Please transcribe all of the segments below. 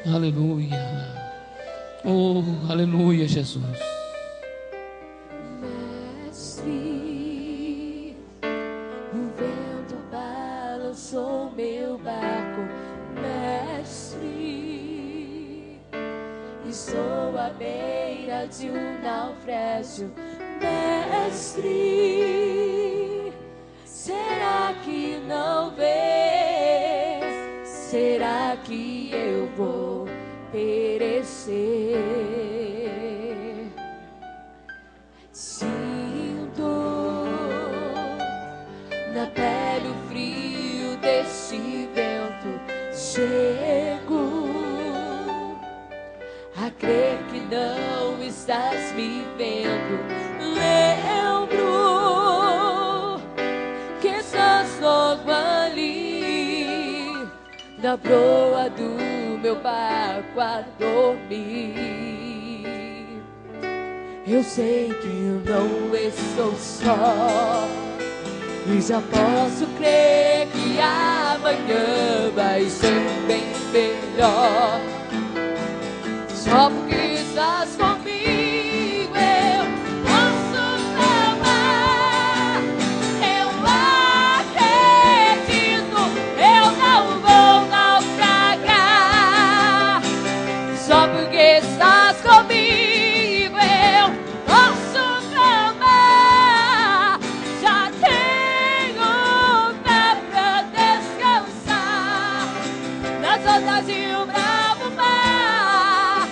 Aleluia. Oh, aleluia, Jesus. Mestre, o vento balançou meu barco. Mestre, estou à beira de um naufrágio. Mestre, será que não vê? Será que eu vou perecer? Sinto na pele o frio deste vento. Chego a crer que não estás me vendo. Lembro que estás logo ali na proa do meu barco a dormir. Eu sei que não estou só e já posso crer que amanhã vai ser bem melhor. Só porque estás comigo eu posso amar. Eu acredito, eu não vou naufragar. Só porque estás comigo eu posso amar. Já tenho fé pra descansar nas ondas de um bravo mar.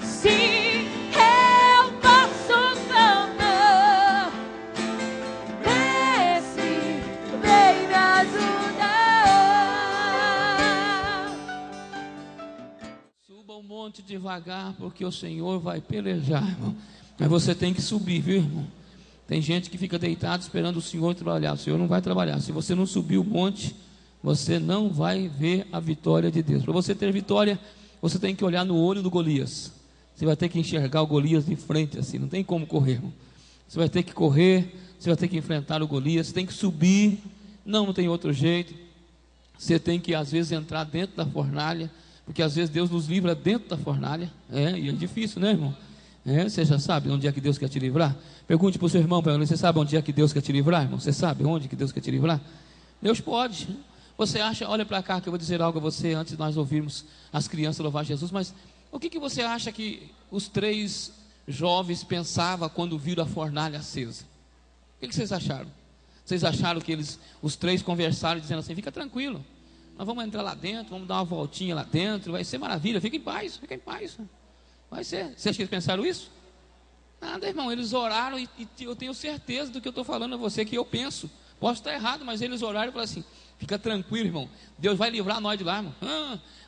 Sim, eu posso clamar. Mestre, vem me ajudar. Suba o monte devagar, porque o Senhor vai pelejar, irmão. Mas você tem que subir, viu, irmão? Tem gente que fica deitado esperando o Senhor trabalhar. O Senhor não vai trabalhar. Se você não subir o monte, você não vai ver a vitória de Deus. Para você ter vitória, você tem que olhar no olho do Golias. Você vai ter que enxergar o Golias de frente, assim. Não tem como correr, irmão. Você vai ter que correr, você vai ter que enfrentar o Golias. Você tem que subir. Não tem outro jeito. Você tem que, às vezes, entrar dentro da fornalha, porque às vezes Deus nos livra dentro da fornalha. E é difícil, né, irmão? Você já sabe onde é que Deus quer te livrar? Pergunte para o seu irmão, você sabe onde é que Deus quer te livrar, irmão? Você sabe onde que Deus quer te livrar? Deus pode. Você acha, olha para cá que eu vou dizer algo a você antes de nós ouvirmos as crianças louvar Jesus, mas o que você acha que os 3 jovens pensavam quando viram a fornalha acesa? O que vocês acharam? Vocês acharam que os 3 conversaram dizendo assim: fica tranquilo, nós vamos entrar lá dentro, vamos dar uma voltinha lá dentro, vai ser maravilha, fica em paz, vai ser. Você acha que eles pensaram isso? Nada, irmão, eles oraram e eu tenho certeza do que eu estou falando a você, que eu penso, posso estar errado, mas eles oraram e falaram assim: fica tranquilo, irmão, Deus vai livrar nós de lá, irmão.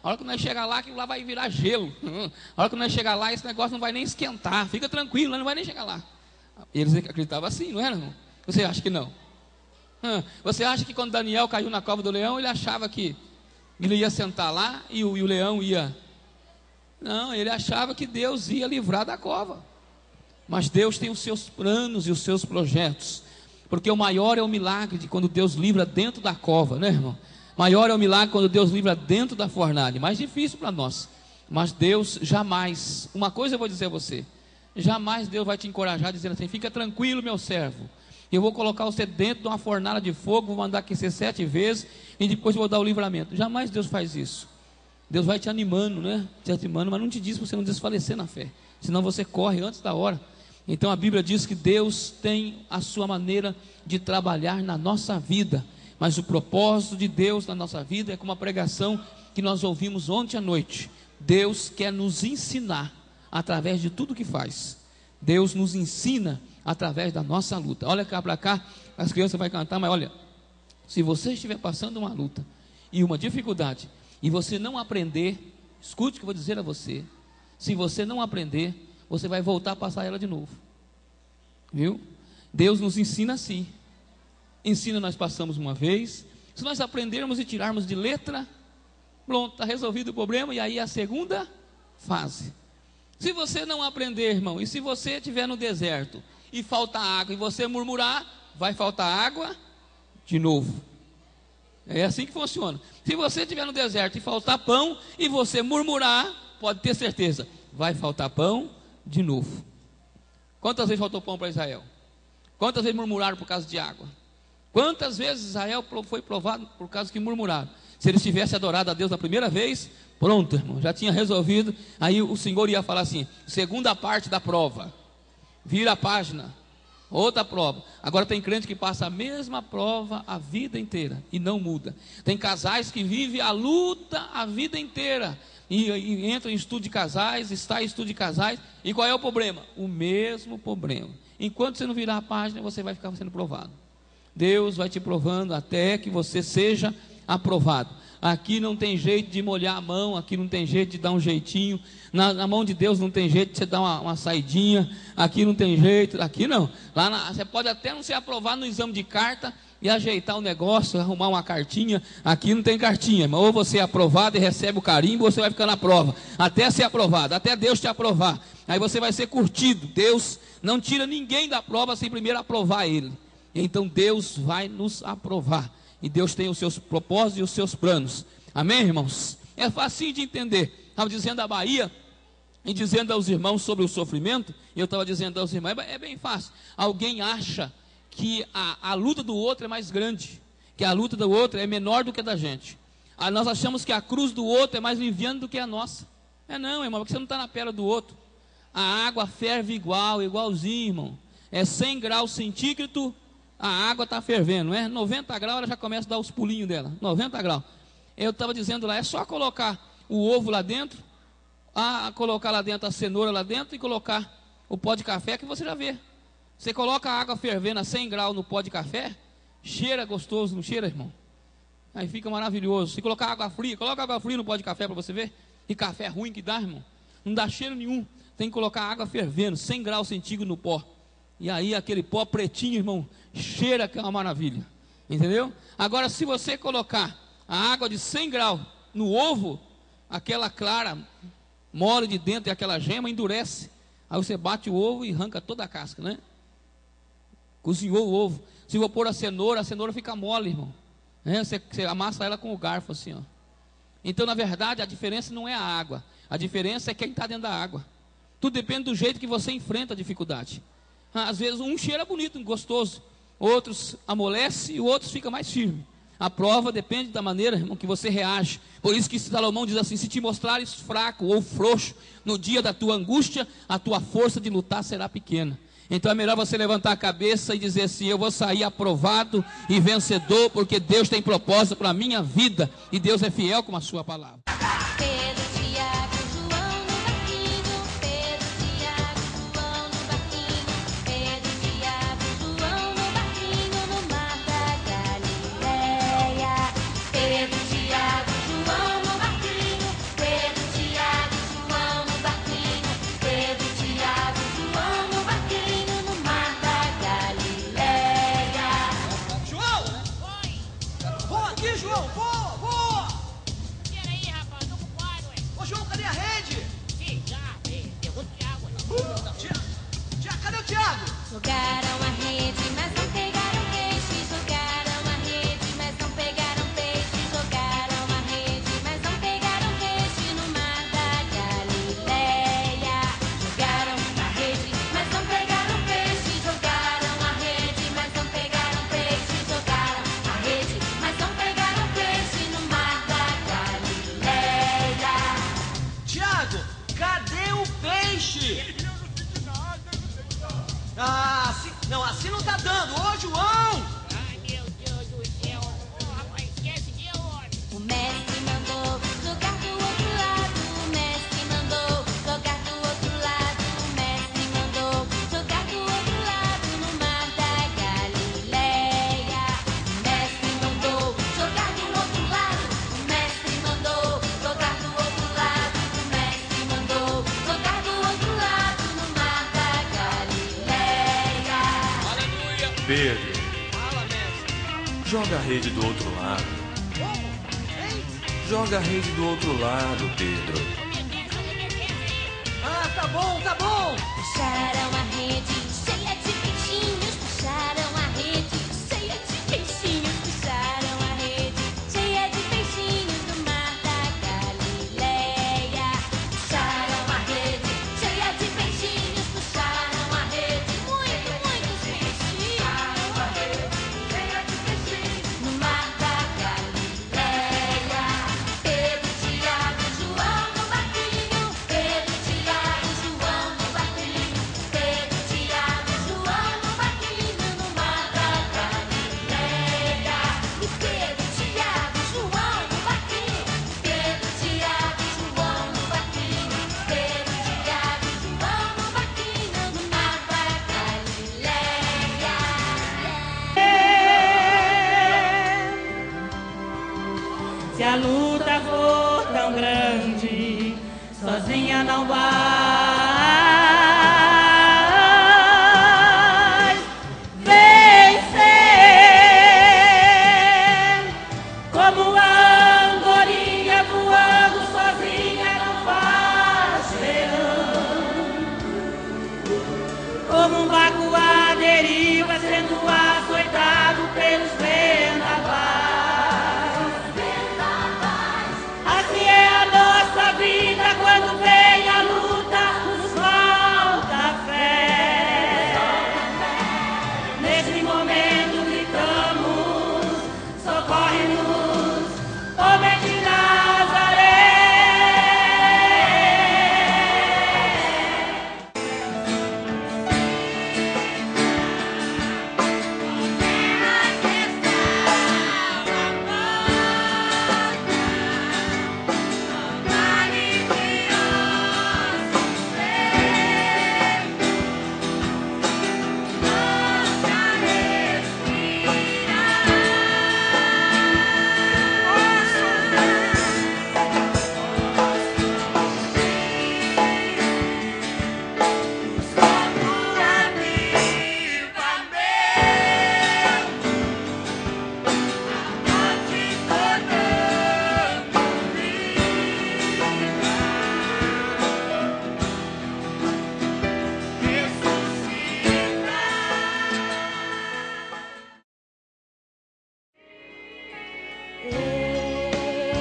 A hora que nós chegar lá, aquilo lá vai virar gelo. A hora que nós chegar lá, esse negócio não vai nem esquentar, fica tranquilo, nós não vai nem chegar lá. Eles acreditavam assim, não era, irmão? Você acha que não? Você acha que quando Daniel caiu na cova do leão, ele achava que ele ia sentar lá e o leão ia... Não, ele achava que Deus ia livrar da cova. Mas Deus tem os seus planos e os seus projetos, porque o maior é o milagre de quando Deus livra dentro da cova, né, irmão? Maior é o milagre quando Deus livra dentro da fornalha. Mais difícil para nós, mas Deus jamais, uma coisa eu vou dizer a você, jamais Deus vai te encorajar dizendo assim: fica tranquilo, meu servo, eu vou colocar você dentro de uma fornalha de fogo, vou mandar aquecer 7 vezes e depois vou dar o livramento. Jamais Deus faz isso. Deus vai te animando, né? Te animando, mas não te diz para você não desfalecer na fé, senão você corre antes da hora. Então a Bíblia diz que Deus tem a sua maneira de trabalhar na nossa vida, mas o propósito de Deus na nossa vida é como a pregação que nós ouvimos ontem à noite. Deus quer nos ensinar através de tudo que faz. Deus nos ensina através da nossa luta. Olha cá para cá, as crianças vão cantar, mas olha, se você estiver passando uma luta e uma dificuldade, e você não aprender, escute o que eu vou dizer a você, se você não aprender, você vai voltar a passar ela de novo, viu? Deus nos ensina assim, ensina, nós passamos uma vez, se nós aprendermos e tirarmos de letra, pronto, está resolvido o problema, e aí a segunda fase. Se você não aprender, irmão, e se você estiver no deserto, e falta água, e você murmurar, vai faltar água de novo. É assim que funciona. Se você estiver no deserto e faltar pão, e você murmurar, pode ter certeza, vai faltar pão de novo. Quantas vezes faltou pão para Israel? Quantas vezes murmuraram por causa de água? Quantas vezes Israel foi provado por causa que murmuraram? Se eles tivessem adorado a Deus na primeira vez, pronto, irmão, já tinha resolvido. Aí o Senhor ia falar assim: segunda parte da prova, vira a página, outra prova. Agora tem crente que passa a mesma prova a vida inteira e não muda. Tem casais que vivem a luta a vida inteira e entram em estudo de casais, está em estudo de casais. E qual é o problema? O mesmo problema. Enquanto você não virar a página, você vai ficar sendo provado. Deus vai te provando até que você seja aprovado. Aqui não tem jeito de molhar a mão, aqui não tem jeito de dar um jeitinho, na mão de Deus não tem jeito de você dar uma saidinha, aqui não tem jeito, aqui não. Você pode até não ser aprovado no exame de carta e ajeitar o negócio, arrumar uma cartinha. Aqui não tem cartinha, mas ou você é aprovado e recebe o carimbo, ou você vai ficar na prova, até ser aprovado, até Deus te aprovar. Aí você vai ser curtido. Deus não tira ninguém da prova sem primeiro aprovar ele. Então Deus vai nos aprovar. E Deus tem os seus propósitos e os seus planos. Amém, irmãos? É fácil de entender. Estava dizendo a Bahia e dizendo aos irmãos sobre o sofrimento. E eu estava dizendo aos irmãos, é bem fácil. Alguém acha que a luta do outro é mais grande, que a luta do outro é menor do que a da gente. Nós achamos que a cruz do outro é mais liviana do que a nossa. Não, irmão, porque você não está na pele do outro. A água ferve igualzinho, irmão. É 100 graus centígrados, a água está fervendo, não é? 90 graus, ela já começa a dar os pulinhos dela. 90 graus. Eu estava dizendo lá, é só colocar o ovo lá dentro, colocar lá dentro a cenoura lá dentro e colocar o pó de café, que você já vê. Você coloca a água fervendo a 100 graus no pó de café, cheira gostoso, não cheira, irmão? Aí fica maravilhoso. Se colocar água fria, coloca água fria no pó de café para você ver. E café ruim que dá, irmão. Não dá cheiro nenhum. Tem que colocar água fervendo, 100 graus centígrados no pó. E aí aquele pó pretinho, irmão, cheira que é uma maravilha. Entendeu? Agora, se você colocar a água de 100 graus no ovo, aquela clara mole de dentro e aquela gema endurece. Aí você bate o ovo e arranca toda a casca, né? Cozinhou o ovo. Se for pôr a cenoura fica mole, irmão. Você amassa ela com o garfo assim, ó. Então, na verdade, a diferença não é a água. A diferença é quem está dentro da água. Tudo depende do jeito que você enfrenta a dificuldade. Às vezes um cheira bonito, gostoso, outros amolece e outros fica mais firme. A prova depende da maneira, irmão, que você reage. Por isso que Salomão diz assim: se te mostrares fraco ou frouxo no dia da tua angústia, a tua força de lutar será pequena. Então é melhor você levantar a cabeça e dizer assim: eu vou sair aprovado e vencedor, porque Deus tem propósito para a minha vida e Deus é fiel com a sua palavra. Jogaram a rede, mas não pegaram peixe. Jogaram a rede, mas não pegaram peixe. Jogaram a rede, mas não pegaram peixe no mar da Galileia. Jogaram a rede, mas não pegaram peixe. Jogaram a rede, mas não pegaram peixe. Jogaram a rede, mas não pegaram peixe no mar da Galileia. Tiago, cadê o peixe? Assim não tá dando. Ô, João! Ai, meu Deus do céu. Rapaz, esquece de onde? O mestre mandou jogar do outro lado. O mestre mandou jogar do outro lado. O mestre mandou jogar do outro lado no mar da Galileia. O mestre mandou jogar do outro lado. O mestre mandou jogar do outro lado. O mestre mandou jogar do outro lado no mar da Galileia. Pedro, joga a rede do outro lado. Joga a rede do outro lado, Pedro. Tá bom, tá bom. Puxaram a rede cheia de peixinhos. Puxaram a rede cheia de peixinhos. Puxaram a rede cheia de peixinhos no mar da Galileia. Puxaram for tão grande, sozinha não vai vencer. Como a andorinha voando sozinha não faz verão. Como um barco à deriva sendo açoitado pelos vendavais. Assim é a nossa vida quando vem a luta, nos falta fé. Neste momento gritamos, socorre-nos, homem de Nazaré.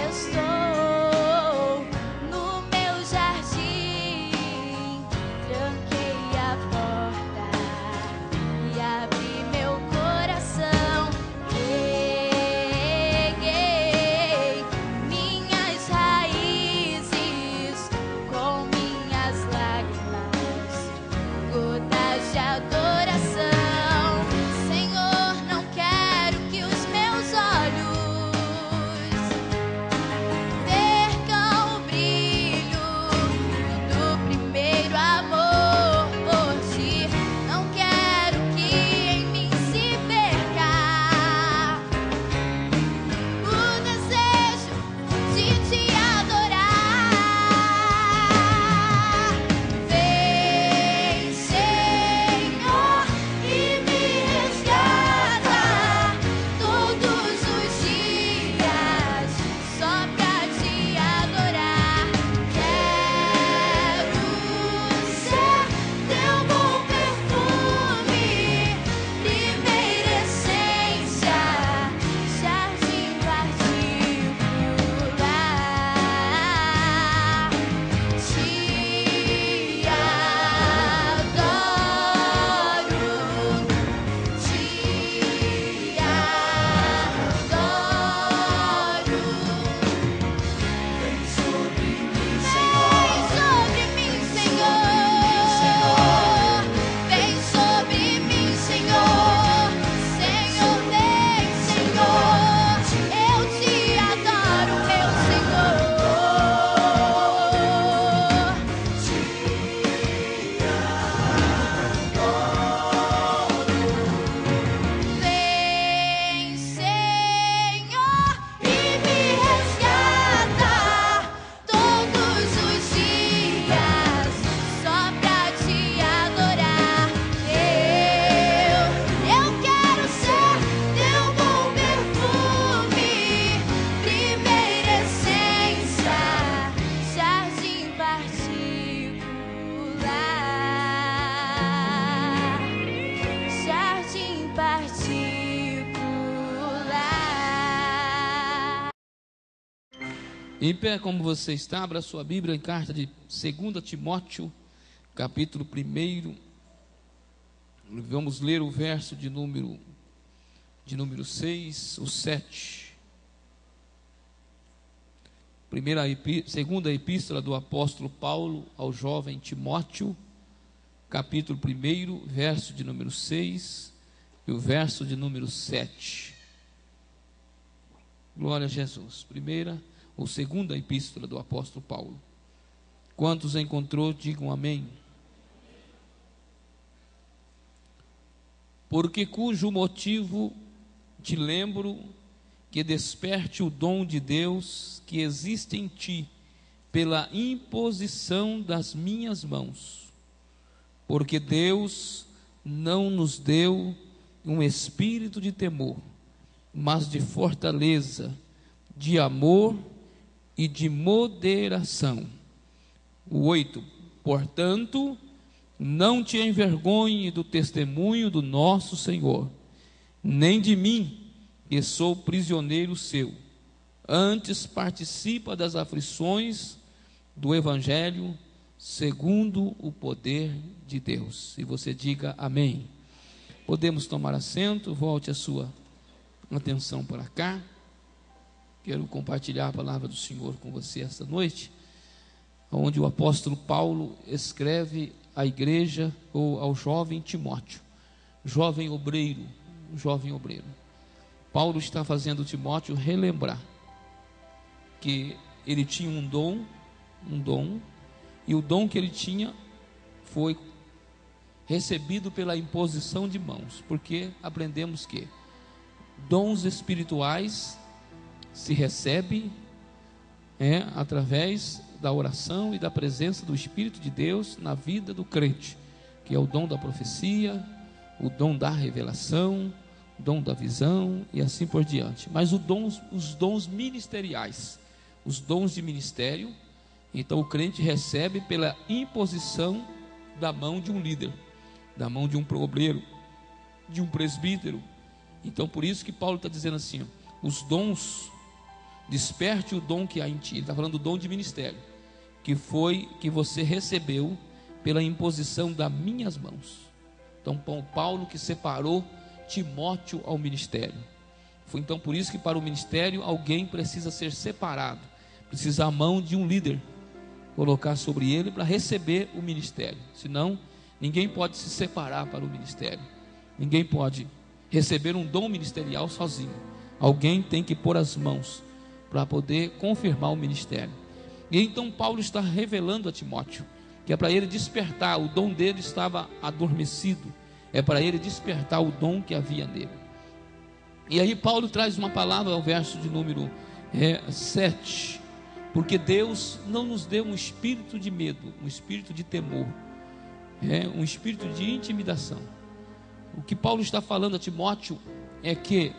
Estou no meu jardim, tranquei a porta e abri meu coração. Reguei minhas raízes com minhas lágrimas, gotas de adoração. Senhor, não quero que os meus olhos percam o brilho do primeiro amor por ti. Não quero que em mim se perca o desejo de te adorar. Vem, Senhor, e me resgata todos os dias só pra te adorar. Quero ser teu bom perfume, primeira essência, jardim particular. Te adoro, Vem sobre mim, Senhor. Vem sobre mim, Senhor. Senhor, vem, Senhor. Eu te adoro, meu Senhor. Vem, Senhor, e me resgata todos os dias só pra te adorar. Eu quero ser teu bom perfume, primeira essência, jardim particular. Jardim particular. Em pé, como você está, abra sua Bíblia em carta de 2 Timóteo, capítulo 1. Vamos ler o verso de número 6, o 7. Segunda epístola do apóstolo Paulo ao jovem Timóteo, capítulo 1, verso de número 6 e o verso de número 7. Glória a Jesus. Primeira ou segunda epístola do apóstolo Paulo. Quantos encontrou, digam amém. Porque cujo motivo te lembro que desperte o dom de Deus que existe em ti, pela imposição das minhas mãos. Porque Deus não nos deu um espírito de temor, mas de fortaleza, de amor e de moderação. O 8. Portanto, não te envergonhe do testemunho do nosso Senhor, nem de mim, que sou prisioneiro seu. Antes participa das aflições do Evangelho, segundo o poder de Deus. E você diga amém. Podemos tomar assento, volte a sua atenção para cá. Quero compartilhar a palavra do Senhor com você esta noite, onde o apóstolo Paulo escreve à igreja, ou ao jovem Timóteo, jovem obreiro. Paulo está fazendo Timóteo relembrar que ele tinha um dom, e o dom que ele tinha foi recebido pela imposição de mãos, porque aprendemos que dons espirituais se recebe através da oração e da presença do Espírito de Deus na vida do crente, que é o dom da profecia, o dom da revelação, o dom da visão e assim por diante. Mas os dons ministeriais, os dons de ministério, então o crente recebe pela imposição da mão de um líder, da mão de um obreiro, de um presbítero. Então por isso que Paulo está dizendo assim, os dons, desperte o dom que há em ti. Ele está falando do dom de ministério, que você recebeu pela imposição das minhas mãos. Então Paulo que separou Timóteo ao ministério. Foi então por isso que para o ministério alguém precisa ser separado, precisa a mão de um líder colocar sobre ele para receber o ministério. Senão ninguém pode se separar para o ministério, ninguém pode receber um dom ministerial sozinho. Alguém tem que pôr as mãos para poder confirmar o ministério. E então Paulo está revelando a Timóteo que é para ele despertar, o dom dele estava adormecido, é para ele despertar o dom que havia nele. E aí Paulo traz uma palavra ao verso de número 7, porque Deus não nos deu um espírito de medo, um espírito de temor, um espírito de intimidação. O que Paulo está falando a Timóteo é que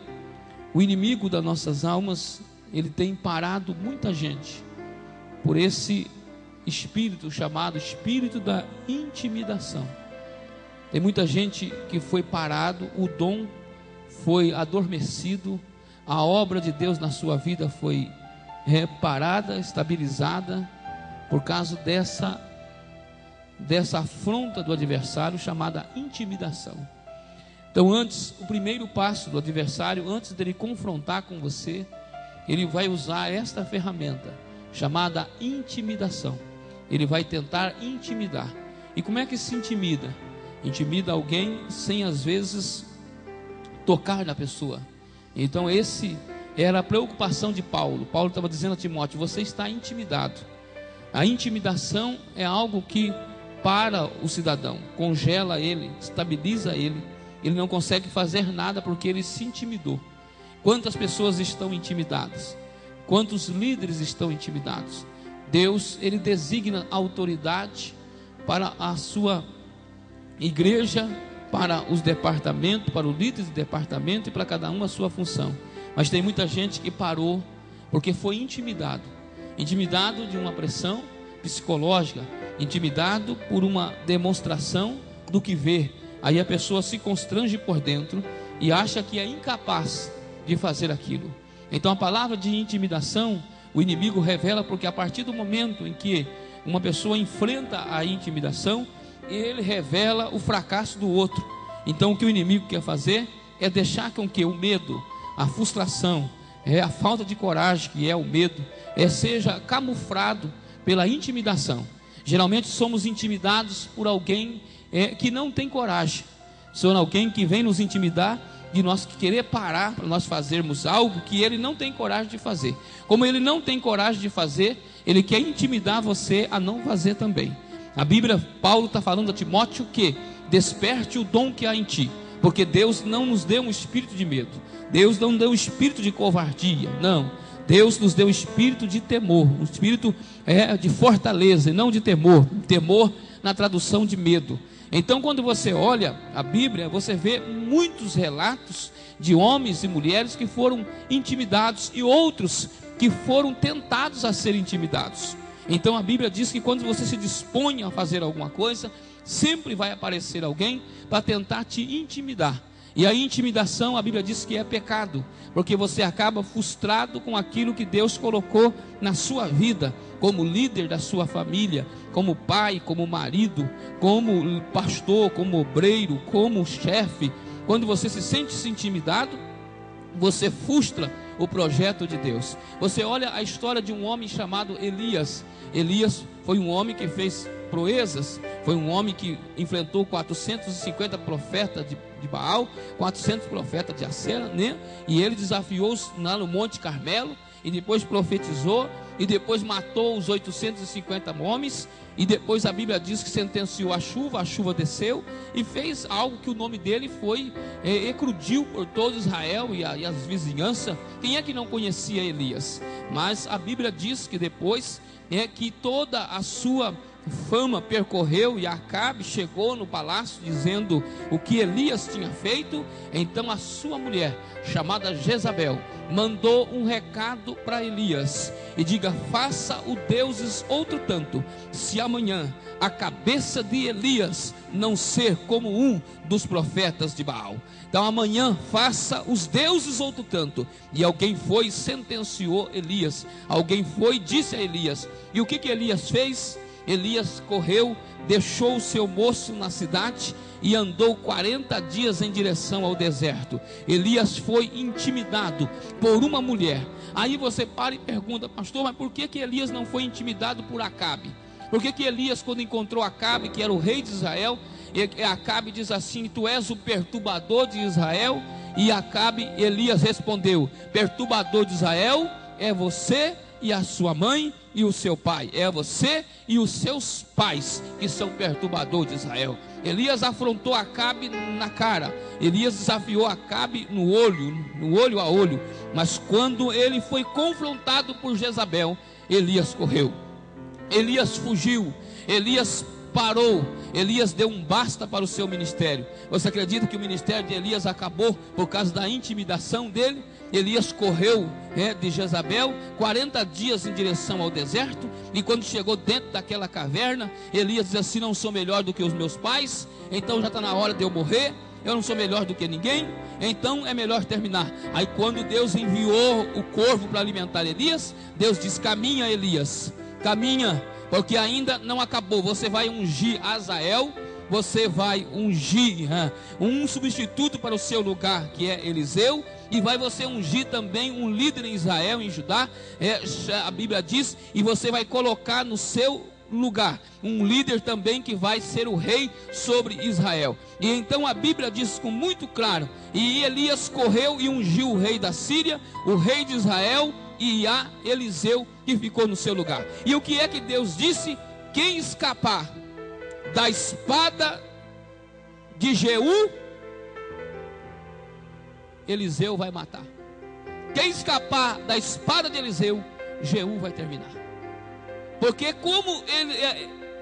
o inimigo das nossas almas, ele tem parado muita gente por esse espírito chamado espírito da intimidação. Tem muita gente que foi parado, o dom foi adormecido, a obra de Deus na sua vida foi parada, estabilizada, por causa dessa afronta do adversário chamada intimidação. Então o primeiro passo do adversário, antes dele confrontar com você, ele vai usar esta ferramenta chamada intimidação. Ele vai tentar intimidar. E como é que se intimida? Intimida alguém sem às vezes tocar na pessoa. Então esse era a preocupação de Paulo. Paulo estava dizendo a Timóteo, você está intimidado. A intimidação é algo que para o cidadão, congela ele, estabiliza ele. Ele não consegue fazer nada porque ele se intimidou. Quantas pessoas estão intimidadas? Quantos líderes estão intimidados? Deus, ele designa autoridade para a sua igreja, para os departamentos, para o líder de departamento e para cada um a sua função. Mas tem muita gente que parou porque foi intimidado de uma pressão psicológica, intimidado por uma demonstração do que vê. Aí a pessoa se constrange por dentro e acha que é incapaz de fazer aquilo. Então a palavra de intimidação, o inimigo revela, porque a partir do momento em que uma pessoa enfrenta a intimidação, ele revela o fracasso do outro. Então o que o inimigo quer fazer é deixar com que o medo, a frustração, a falta de coragem, que é o medo, seja camuflado pela intimidação. Geralmente somos intimidados por alguém que não tem coragem. São alguém que vem nos intimidar de nós querer parar para nós fazermos algo que ele não tem coragem de fazer. Como ele não tem coragem de fazer, ele quer intimidar você a não fazer também. A Bíblia, Paulo está falando a Timóteo que desperte o dom que há em ti. porque Deus não nos deu um espírito de medo, Deus não deu um espírito de covardia, não. Deus nos deu um espírito de temor, um espírito de fortaleza e não de temor. Temor na tradução de medo. Então, quando você olha a Bíblia, você vê muitos relatos de homens e mulheres que foram intimidados e outros que foram tentados a ser intimidados. Então a Bíblia diz que quando você se dispõe a fazer alguma coisa, sempre vai aparecer alguém para tentar te intimidar. E a intimidação, a Bíblia diz que é pecado, porque você acaba frustrado com aquilo que Deus colocou na sua vida, como líder da sua família, como pai, como marido, como pastor, como obreiro, como chefe. Quando você se sente intimidado, você frustra o projeto de Deus. Você olha a história de um homem chamado Elias. Elias foi um homem que fez proezas, foi um homem que enfrentou 450 profetas de Baal, 400 profetas de Acera, né? E ele desafiou-os lá no Monte Carmelo, e depois profetizou, e depois matou os 850 homens, e depois a Bíblia diz que sentenciou a chuva desceu, e fez algo que o nome dele foi, eclodiu por todo Israel e as vizinhanças. Quem é que não conhecia Elias? Mas a Bíblia diz que depois, que toda a sua fama percorreu, e Acabe chegou no palácio dizendo o que Elias tinha feito. Então a sua mulher, chamada Jezabel, mandou um recado para Elias e diga: faça os deuses outro tanto, se amanhã a cabeça de Elias não ser como um dos profetas de Baal. Então amanhã faça os deuses outro tanto. E alguém foi e sentenciou Elias. Alguém foi e disse a Elias. E o que Elias fez? Elias correu, deixou o seu moço na cidade e andou 40 dias em direção ao deserto. Elias foi intimidado por uma mulher. Aí você para e pergunta: pastor, mas por que Elias não foi intimidado por Acabe? Por que Elias, quando encontrou Acabe, que era o rei de Israel, Acabe diz assim: tu és o perturbador de Israel? E Elias respondeu: perturbador de Israel é você e a sua mãe e o seu pai, é você e os seus pais que são perturbadores de Israel. Elias afrontou Acabe na cara, Elias desafiou Acabe no olho a olho. Mas quando ele foi confrontado por Jezabel, Elias correu, Elias fugiu, Elias parou, Elias deu um basta para o seu ministério. Você acredita que o ministério de Elias acabou por causa da intimidação dele? Elias correu de Jezabel 40 dias em direção ao deserto, e quando chegou dentro daquela caverna, Elias diz assim: não sou melhor do que os meus pais, então já está na hora de eu morrer, eu não sou melhor do que ninguém, então é melhor terminar. Aí quando Deus enviou o corvo para alimentar Elias, Deus diz: caminha Elias, caminha, porque ainda não acabou. Você vai ungir Azael, você vai ungir um substituto para o seu lugar, que é Eliseu, e vai você ungir também um líder em Israel, em Judá, a Bíblia diz, e você vai colocar no seu lugar um líder também que vai ser o rei sobre Israel. E então a Bíblia diz com muito claro: e Elias correu e ungiu o rei da Síria, o rei de Israel, e a Eliseu que ficou no seu lugar. E o que é que Deus disse? Quem escapar da espada de Jeú, Eliseu vai matar. Quem escapar da espada de Eliseu, Jeú vai terminar. Porque como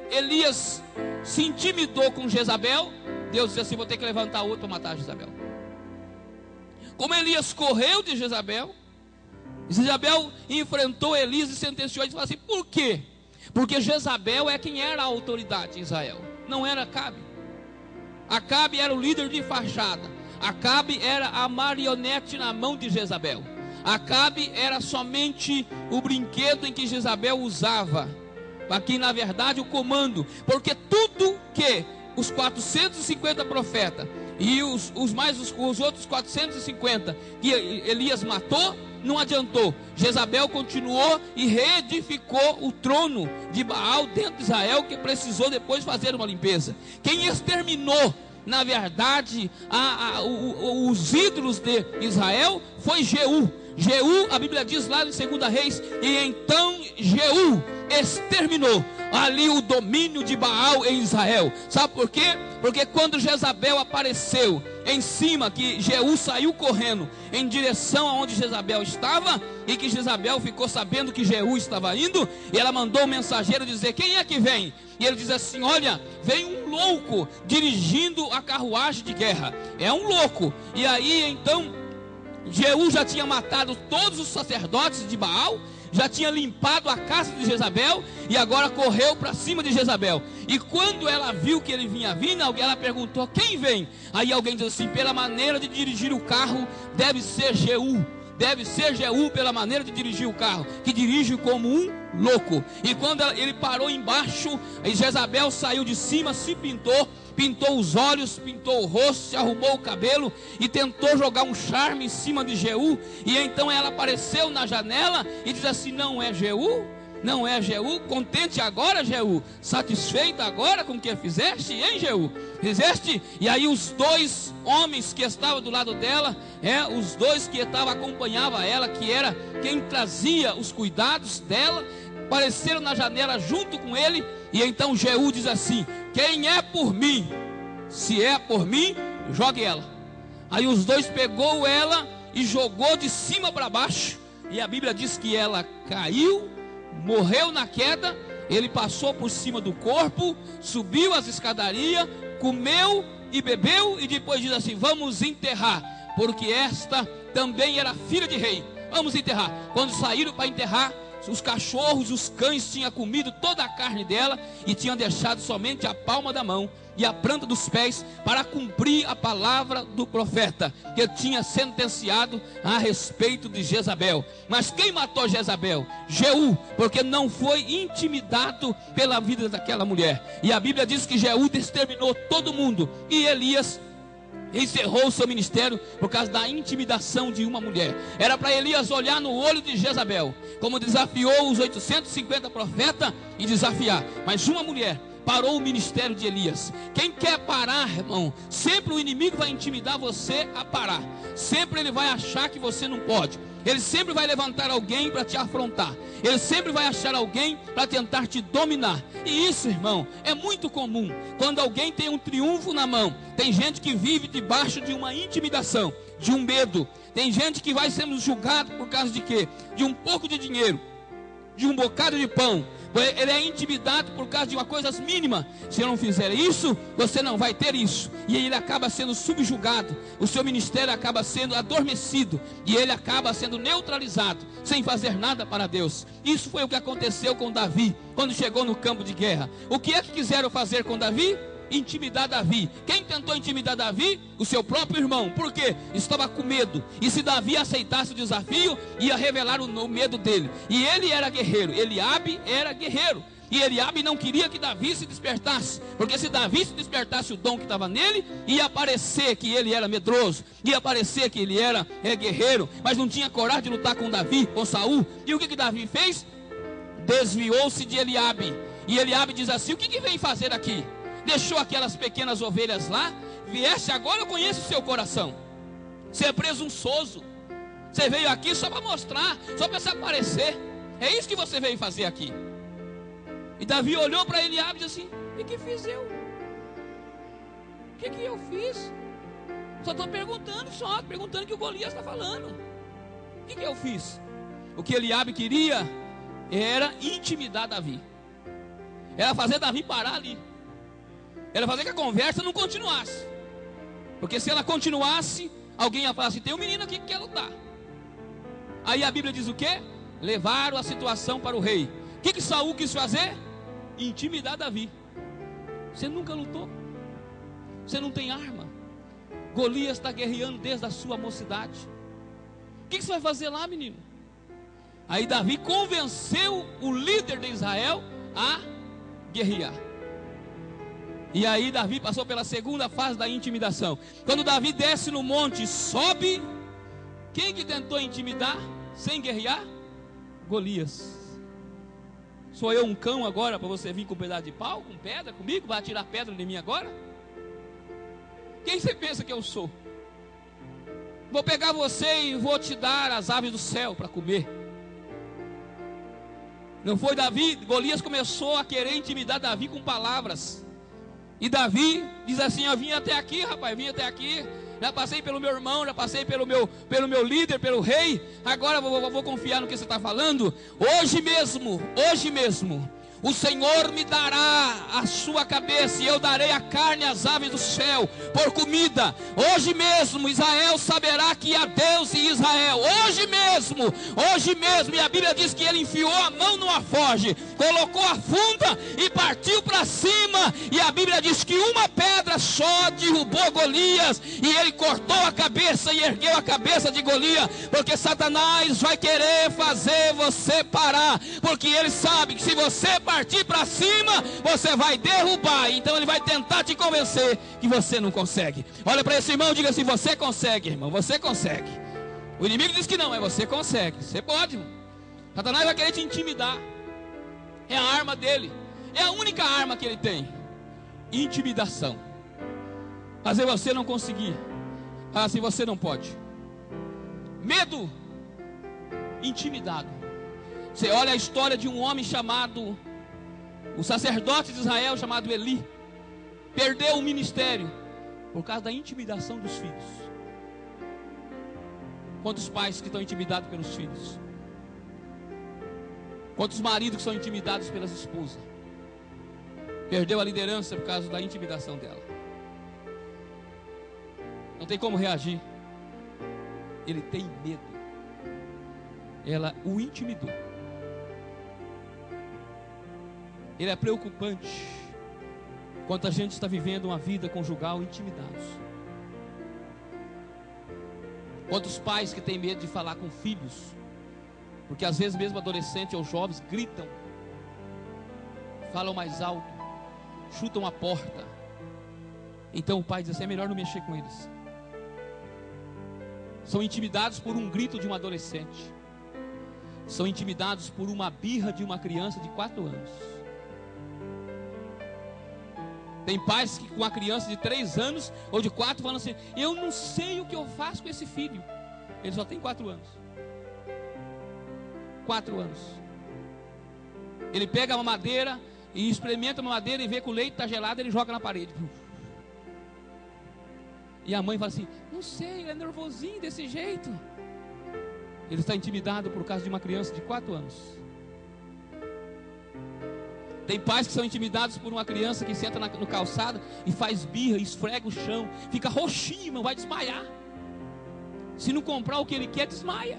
Elias se intimidou com Jezabel, Deus disse assim: vou ter que levantar outro para matar Jezabel. Como Elias correu de Jezabel, Jezabel enfrentou Elias e sentenciou ele e falou assim: por quê? Porque Jezabel é quem era a autoridade em Israel, não era Acabe. Acabe era o líder de fachada, Acabe era a marionete na mão de Jezabel. Acabe era somente o brinquedo em que Jezabel usava, aqui na verdade o comando, porque tudo que os 450 profetas e os outros 450 que Elias matou, não adiantou. Jezabel continuou e reedificou o trono de Baal dentro de Israel, que precisou depois fazer uma limpeza. Quem exterminou, na verdade, os ídolos de Israel foi Jeú. Jeú, a Bíblia diz lá em 2 Reis: e então Jeú exterminou ali o domínio de Baal em Israel. Sabe por quê? Porque quando Jezabel apareceu em cima, que Jeú saiu correndo em direção aonde Jezabel estava, e que Jezabel ficou sabendo que Jeú estava indo, e ela mandou o mensageiro dizer: quem é que vem? E ele diz assim: olha, vem um louco dirigindo a carruagem de guerra. É um louco. E aí então Jeú já tinha matado todos os sacerdotes de Baal, já tinha limpado a casa de Jezabel, e agora correu para cima de Jezabel. E quando ela viu que ele vinha vindo, ela perguntou: quem vem? Aí alguém diz assim: pela maneira de dirigir o carro, deve ser Jeú. Deve ser Jeú pela maneira de dirigir o carro, que dirige como um louco. E quando ele parou embaixo, Jezabel saiu de cima, se pintou os olhos, pintou o rosto, se arrumou o cabelo e tentou jogar um charme em cima de Jeú. E então ela apareceu na janela e diz assim: não é Jeú? Não é Jeú? Contente agora, Jeú? Satisfeito agora com o que fizeste, hein, Jeú? Fizeste? E aí os dois homens que estavam do lado dela, os dois que acompanhavam ela, que era quem trazia os cuidados dela, apareceram na janela junto com ele. E então Jeú diz assim: quem é por mim? Se é por mim, jogue ela. Aí os dois pegou ela e jogou de cima para baixo, e a Bíblia diz que ela caiu, morreu na queda. Ele passou por cima do corpo, subiu as escadarias, comeu e bebeu, e depois diz assim: vamos enterrar, porque esta também era filha de rei. Vamos enterrar. Quando saíram para enterrar, os cachorros, os cães tinham comido toda a carne dela e tinham deixado somente a palma da mão e a planta dos pés, para cumprir a palavra do profeta que tinha sentenciado a respeito de Jezabel. Mas quem matou Jezabel? Jeú, porque não foi intimidado pela vida daquela mulher. E a Bíblia diz que Jeú exterminou todo mundo, e Elias encerrou o seu ministério por causa da intimidação de uma mulher. Era para Elias olhar no olho de Jezabel, como desafiou os 850 profetas, e desafiar. Mas uma mulher parou o ministério de Elias. Quem quer parar, irmão, sempre o inimigo vai intimidar você a parar. Sempre ele vai achar que você não pode. Ele sempre vai levantar alguém para te afrontar. Ele sempre vai achar alguém para tentar te dominar. E isso, irmão, é muito comum. Quando alguém tem um triunfo na mão, tem gente que vive debaixo de uma intimidação, de um medo. Tem gente que vai sendo julgado por causa de quê? De um pouco de dinheiro, de um bocado de pão. Ele é intimidado por causa de uma coisa mínima. Se eu não fizer isso, você não vai ter isso. E ele acaba sendo subjugado. O seu ministério acaba sendo adormecido. E ele acaba sendo neutralizado, sem fazer nada para Deus. Isso foi o que aconteceu com Davi, quando chegou no campo de guerra. O que é que quiseram fazer com Davi? Intimidar Davi. Quem tentou intimidar Davi? O seu próprio irmão. Por quê? Estava com medo. E se Davi aceitasse o desafio, ia revelar o medo dele. E ele era guerreiro. Eliabe era guerreiro. E Eliabe não queria que Davi se despertasse, porque se Davi se despertasse o dom que estava nele, ia parecer que ele era medroso, ia parecer que ele era guerreiro, mas não tinha coragem de lutar com Davi, com Saul. E o que Davi fez? Desviou-se de Eliabe. E Eliabe diz assim: o que vem fazer aqui? Deixou aquelas pequenas ovelhas lá, vieste agora, eu conheço o seu coração. Você é presunçoso. Você veio aqui só para mostrar, só para se aparecer. É isso que você veio fazer aqui. E Davi olhou para Eliabe e disse assim: o que fiz eu? O que eu fiz? Só estou perguntando o que o Golias está falando. O que eu fiz? O que Eliabe queria era intimidar Davi. Era fazer Davi parar ali. Era fazer que a conversa não continuasse. Porque se ela continuasse, alguém ia falar assim: tem um menino aqui que quer lutar. Aí a Bíblia diz o quê? Levaram a situação para o rei. O que Saul quis fazer? Intimidar Davi. Você nunca lutou. Você não tem arma. Golias está guerreando desde a sua mocidade. O que você vai fazer lá, menino? Aí Davi convenceu o líder de Israel a guerrear. E aí Davi passou pela segunda fase da intimidação. Quando Davi desce no monte, sobe. Quem que tentou intimidar sem guerrear? Golias. Sou eu um cão agora para você vir com um pedaço de pau, com pedra comigo? Vai atirar pedra de mim agora? Quem você pensa que eu sou? Vou pegar você e vou te dar as aves do céu para comer. Não foi Davi? Golias começou a querer intimidar Davi com palavras. E Davi diz assim: eu vim até aqui, rapaz, vim até aqui. Já passei pelo meu irmão, já passei pelo meu líder, pelo rei. Agora eu vou confiar no que você está falando. Hoje mesmo, o Senhor me dará a sua cabeça, e eu darei a carne às aves do céu por comida. Hoje mesmo Israel saberá que há Deus em Israel. Hoje mesmo. E a Bíblia diz que ele enfiou a mão no alforje, colocou a funda e partiu para cima. E a Bíblia diz que uma pedra só derrubou Golias, e ele cortou a cabeça e ergueu a cabeça de Golias. Porque Satanás vai querer fazer você parar, porque ele sabe que se você partir para cima, você vai derrubar. Então ele vai tentar te convencer que você não consegue. Olha para esse irmão e diga assim: você consegue, irmão, você consegue. O inimigo diz que não, mas você consegue, você pode, irmão. Satanás vai querer te intimidar. É a arma dele, é a única arma que ele tem: intimidação. Fazer você não conseguir, falar assim: você não pode. Medo, intimidado. Você olha a história de um homem chamado, o sacerdote de Israel chamado Eli, perdeu o ministério por causa da intimidação dos filhos. Quantos pais que estão intimidados pelos filhos? Quantos maridos que são intimidados pelas esposas? Perdeu a liderança por causa da intimidação dela. Não tem como reagir. Ele tem medo. Ela o intimidou. Ele é preocupante. Quanta gente está vivendo uma vida conjugal intimidados. Quantos pais que têm medo de falar com filhos, porque às vezes mesmo adolescentes ou jovens gritam, falam mais alto, chutam a porta. Então o pai diz assim: é melhor não mexer com eles. São intimidados por um grito de um adolescente. São intimidados por uma birra de uma criança de 4 anos. Tem pais que com a criança de 3 anos ou de 4 falam assim: eu não sei o que eu faço com esse filho. Ele só tem 4 anos. 4 anos. Ele pega uma madeira e experimenta uma madeira e vê que o leite está gelado, ele joga na parede. E a mãe fala assim: não sei, ele é nervosinho desse jeito. Ele está intimidado por causa de uma criança de 4 anos. Tem pais que são intimidados por uma criança que senta no calçado e faz birra, esfrega o chão, fica roxinho, irmão, vai desmaiar. Se não comprar o que ele quer, desmaia.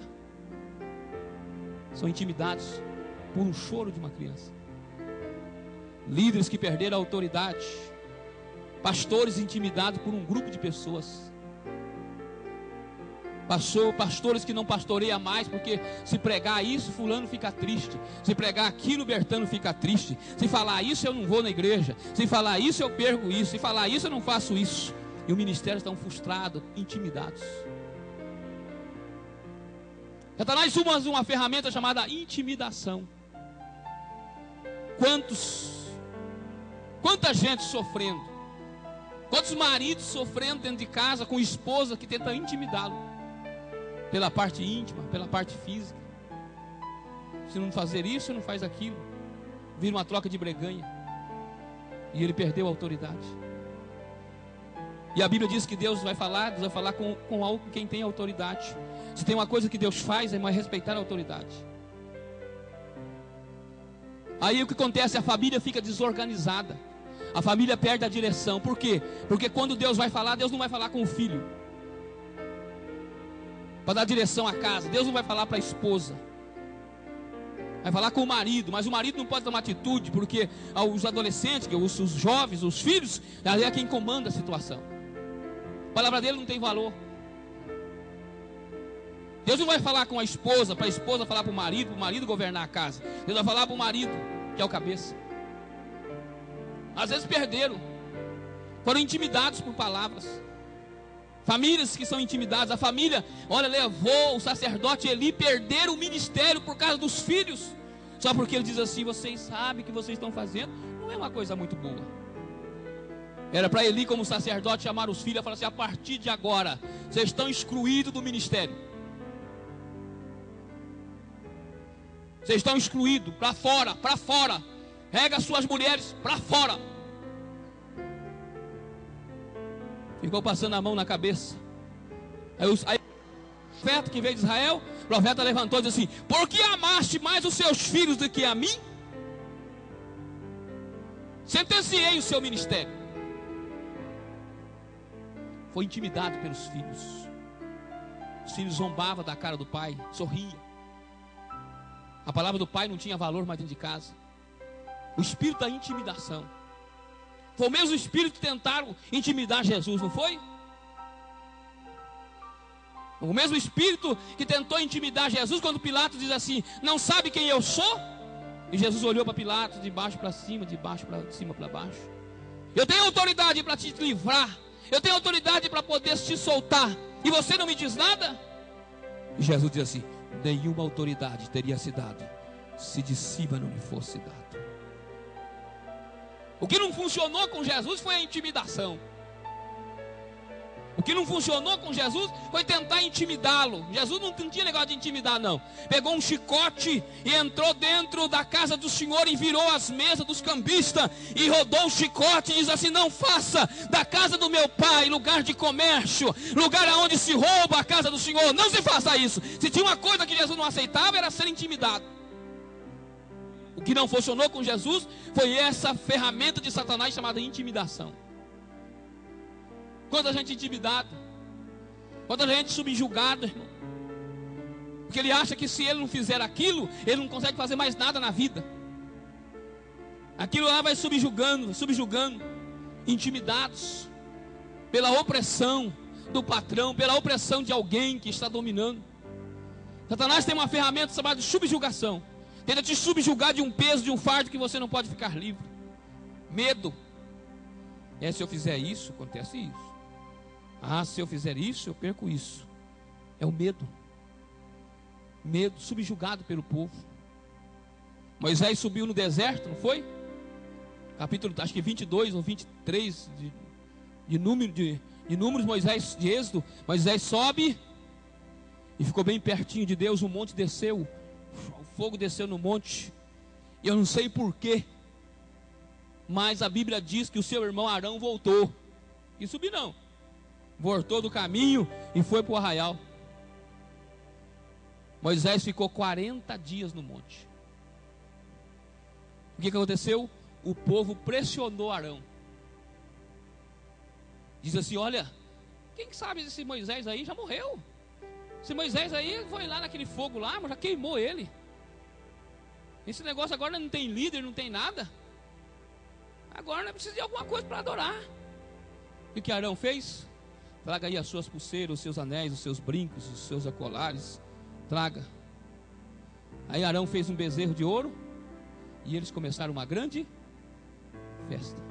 São intimidados por um choro de uma criança. Líderes que perderam a autoridade. Pastores intimidados por um grupo de pessoas. Pastores que não pastoreiam mais, porque se pregar isso, fulano fica triste. Se pregar aquilo, Bertano fica triste. Se falar isso, eu não vou na igreja. Se falar isso, eu perco isso. Se falar isso, eu não faço isso. E o ministério está frustrado, intimidados. Satanás usa uma ferramenta chamada intimidação. Quanta gente sofrendo. Quantos maridos sofrendo dentro de casa com esposa que tenta intimidá-lo. Pela parte íntima, pela parte física. Se não fazer isso, não faz aquilo. Vira uma troca de breganha. E ele perdeu a autoridade. E a Bíblia diz que Deus vai falar com quem tem autoridade. Se tem uma coisa que Deus faz, é respeitar a autoridade. Aí o que acontece? A família fica desorganizada. A família perde a direção. Por quê? Porque quando Deus vai falar, Deus não vai falar com o filho para dar direção à casa. Deus não vai falar para a esposa. Vai falar com o marido. Mas o marido não pode tomar atitude, porque os adolescentes, os jovens, os filhos, é quem comanda a situação. A palavra dele não tem valor. Deus não vai falar com a esposa, para a esposa falar para o marido governar a casa. Deus vai falar para o marido, que é o cabeça. Às vezes perderam. Foram intimidados por palavras. Famílias que são intimidadas. A família, levou o sacerdote Eli perder o ministério por causa dos filhos. Só porque ele diz assim: vocês sabem o que vocês estão fazendo. Não é uma coisa muito boa. Era para Eli, como sacerdote, chamar os filhos e falar assim: a partir de agora, vocês estão excluídos do ministério. Vocês estão excluídos, para fora, para fora. Rega suas mulheres para fora. Ficou passando a mão na cabeça. Aí o profeta que veio de Israel, o profeta levantou e disse assim: por que amaste mais os seus filhos do que a mim? Sentenciei o seu ministério. Foi intimidado pelos filhos. Os filhos zombavam da cara do pai, sorria. A palavra do pai não tinha valor mais dentro de casa. O espírito da intimidação. Foi o mesmo espírito que tentaram intimidar Jesus, não foi? O mesmo espírito que tentou intimidar Jesus quando Pilatos diz assim: não sabe quem eu sou? E Jesus olhou para Pilatos de baixo para cima, de cima para baixo. Eu tenho autoridade para te livrar. Eu tenho autoridade para poder te soltar. E você não me diz nada? E Jesus diz assim: nenhuma autoridade teria se dado se de cima não lhe fosse dado. O que não funcionou com Jesus foi a intimidação. O que não funcionou com Jesus foi tentar intimidá-lo. Jesus não tinha negócio de intimidar, não. Pegou um chicote e entrou dentro da casa do Senhor e virou as mesas dos cambistas e rodou o chicote e diz assim: não faça da casa do meu pai lugar de comércio, lugar aonde se rouba a casa do Senhor. Não se faça isso. Se tinha uma coisa que Jesus não aceitava, era ser intimidado. O que não funcionou com Jesus foi essa ferramenta de Satanás chamada intimidação. Quanta gente intimidada, quanta gente subjugada, irmão. Porque ele acha que se ele não fizer aquilo, ele não consegue fazer mais nada na vida. Aquilo lá vai subjugando, intimidados pela opressão do patrão, pela opressão de alguém que está dominando. Satanás tem uma ferramenta chamada de subjugação. Tenta te subjugar de um peso, de um fardo que você não pode ficar livre. Medo. Se eu fizer isso, acontece isso. Se eu fizer isso, eu perco isso. É o medo. Medo, subjugado pelo povo. Moisés subiu no deserto, não foi? Capítulo, acho que 22 ou 23 de Números, Moisés, de Êxodo. Moisés sobe e ficou bem pertinho de Deus. O monte desceu, o fogo desceu no monte. E eu não sei porquê, mas a Bíblia diz que o seu irmão Arão voltou. E subiu não. Voltou do caminho e foi para o arraial. Moisés ficou 40 dias no monte. O que aconteceu? O povo pressionou Arão. Diz assim: olha, quem sabe esse Moisés aí já morreu. Esse Moisés aí foi lá naquele fogo lá, mas já queimou ele. Esse negócio agora não tem líder, não tem nada. Agora não precisa de alguma coisa para adorar. E o que Arão fez? Traga aí as suas pulseiras, os seus anéis, os seus brincos, os seus colares. Traga. Aí Arão fez um bezerro de ouro e eles começaram uma grande festa.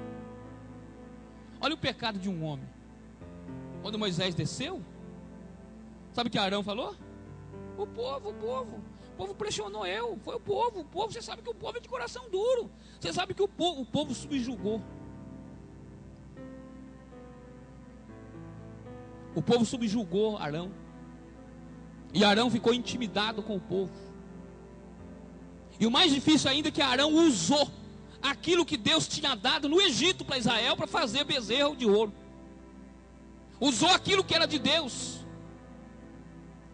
Olha o pecado de um homem. Quando Moisés desceu, sabe o que Arão falou? O povo pressionou eu. Foi o povo, você sabe que o povo é de coração duro. Você sabe que o povo subjugou. O povo subjugou Arão. E Arão ficou intimidado com o povo. E o mais difícil ainda é que Arão usou aquilo que Deus tinha dado no Egito para Israel para fazer bezerro de ouro. Usou aquilo que era de Deus.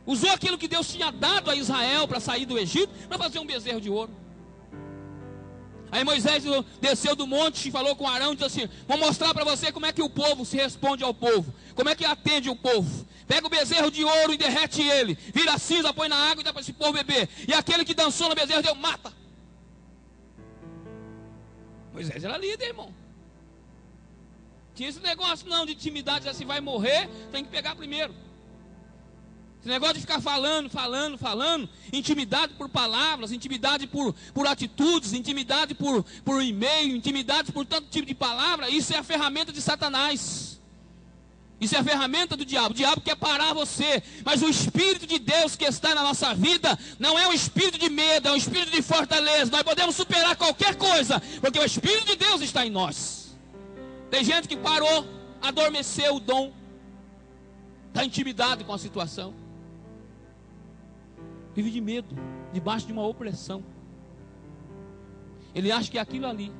Usou aquilo que Deus tinha dado a Israel para sair do Egito para fazer um bezerro de ouro. Aí Moisés desceu do monte e falou com Arão e disse assim: vou mostrar para você como é que o povo se responde ao povo. Como é que atende o povo. Pega o bezerro de ouro e derrete ele. Vira a cinza, põe na água e dá para esse povo beber. E aquele que dançou no bezerro deu, mata. Moisés era líder, irmão. Tinha esse negócio não de intimidade, já se vai morrer, tem que pegar primeiro. Esse negócio de ficar falando, intimidade por palavras, intimidade por atitudes, intimidade por e-mail, intimidade por tanto tipo de palavra, isso é a ferramenta de Satanás. Isso é a ferramenta do diabo. O diabo quer parar você, mas o Espírito de Deus que está na nossa vida não é um espírito de medo, é um espírito de fortaleza. Nós podemos superar qualquer coisa, porque o Espírito de Deus está em nós. Tem gente que parou, adormeceu o dom, está intimidado com a situação. Vive de medo, debaixo de uma opressão. Ele acha que é aquilo ali.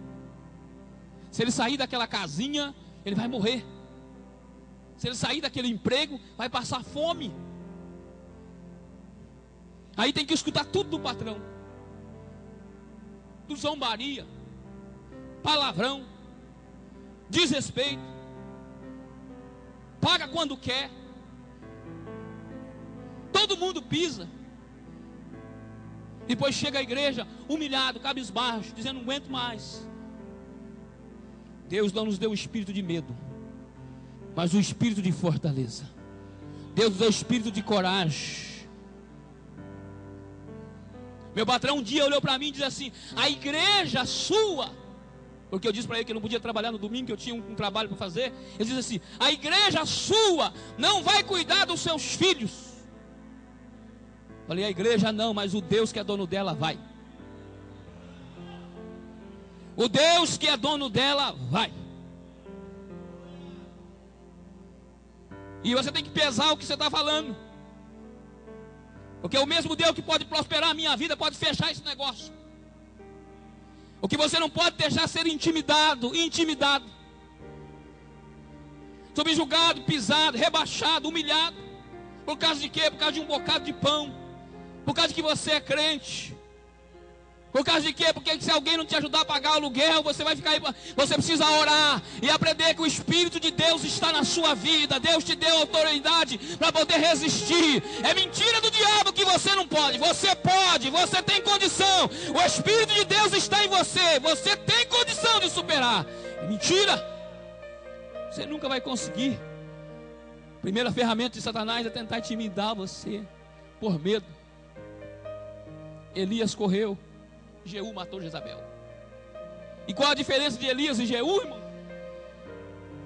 Se ele sair daquela casinha, ele vai morrer. Se ele sair daquele emprego, vai passar fome. Aí tem que escutar tudo do patrão. Do zombaria, palavrão, desrespeito. Paga quando quer. Todo mundo pisa. Depois chega a igreja humilhado, cabisbaixo, dizendo: não aguento mais. Deus não nos deu o espírito de medo, mas o espírito de fortaleza. Deus nos deu o espírito de coragem. Meu patrão um dia olhou para mim e disse assim: a igreja sua, porque eu disse para ele que eu não podia trabalhar no domingo, que eu tinha um trabalho para fazer. Ele disse assim: a igreja sua não vai cuidar dos seus filhos. Falei: a igreja não, mas o Deus que é dono dela vai. O Deus que é dono dela vai. E você tem que pesar o que você está falando, porque o mesmo Deus que pode prosperar a minha vida pode fechar esse negócio. O que você não pode deixar ser intimidado, subjugado, pisado, rebaixado, humilhado. Por causa de quê? Por causa de um bocado de pão. Por causa de que você é crente. Por causa de quê? Porque se alguém não te ajudar a pagar o aluguel, você vai ficar aí. Você precisa orar e aprender que o Espírito de Deus está na sua vida. Deus te deu autoridade para poder resistir. É mentira do diabo que você não pode. Você pode, você tem condição. O Espírito de Deus está em você. Você tem condição de superar. É mentira. Você nunca vai conseguir. A primeira ferramenta de Satanás é tentar intimidar você por medo. Elias correu, Jeú matou Jezabel. E qual a diferença de Elias e Jeú, irmão?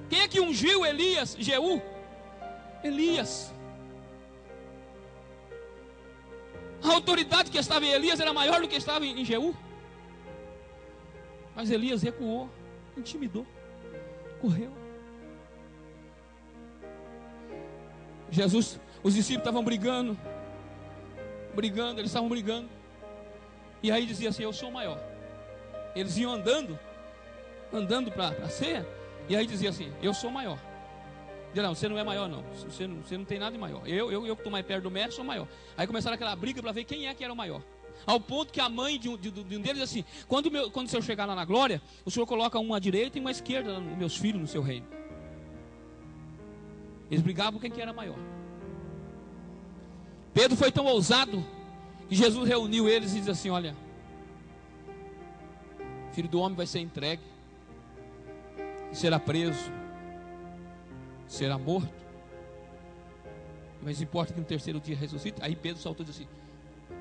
Quem é que ungiu Elias? Jeú? Elias. A autoridade que estava em Elias era maior do que estava em Jeú. Mas Elias recuou, intimidou, correu. Jesus, os discípulos estavam brigando, eles estavam brigando. E aí dizia assim: eu sou maior. Eles iam andando para a ceia. E aí dizia assim: eu sou maior. Dizia: não, você não é maior não. Você não tem nada de maior. Eu que estou mais perto do mestre, sou maior. Aí começaram aquela briga para ver quem é que era o maior. Ao ponto que a mãe de um deles disse assim: quando o senhor chegar lá na glória, o senhor coloca uma à direita e uma à esquerda, os meus filhos no seu reino. Eles brigavam quem que era maior. Pedro foi tão ousado que Jesus reuniu eles e disse assim: olha, o Filho do Homem vai ser entregue, será preso, será morto, mas importa que no terceiro dia ressuscite. Aí Pedro saltou e disse assim: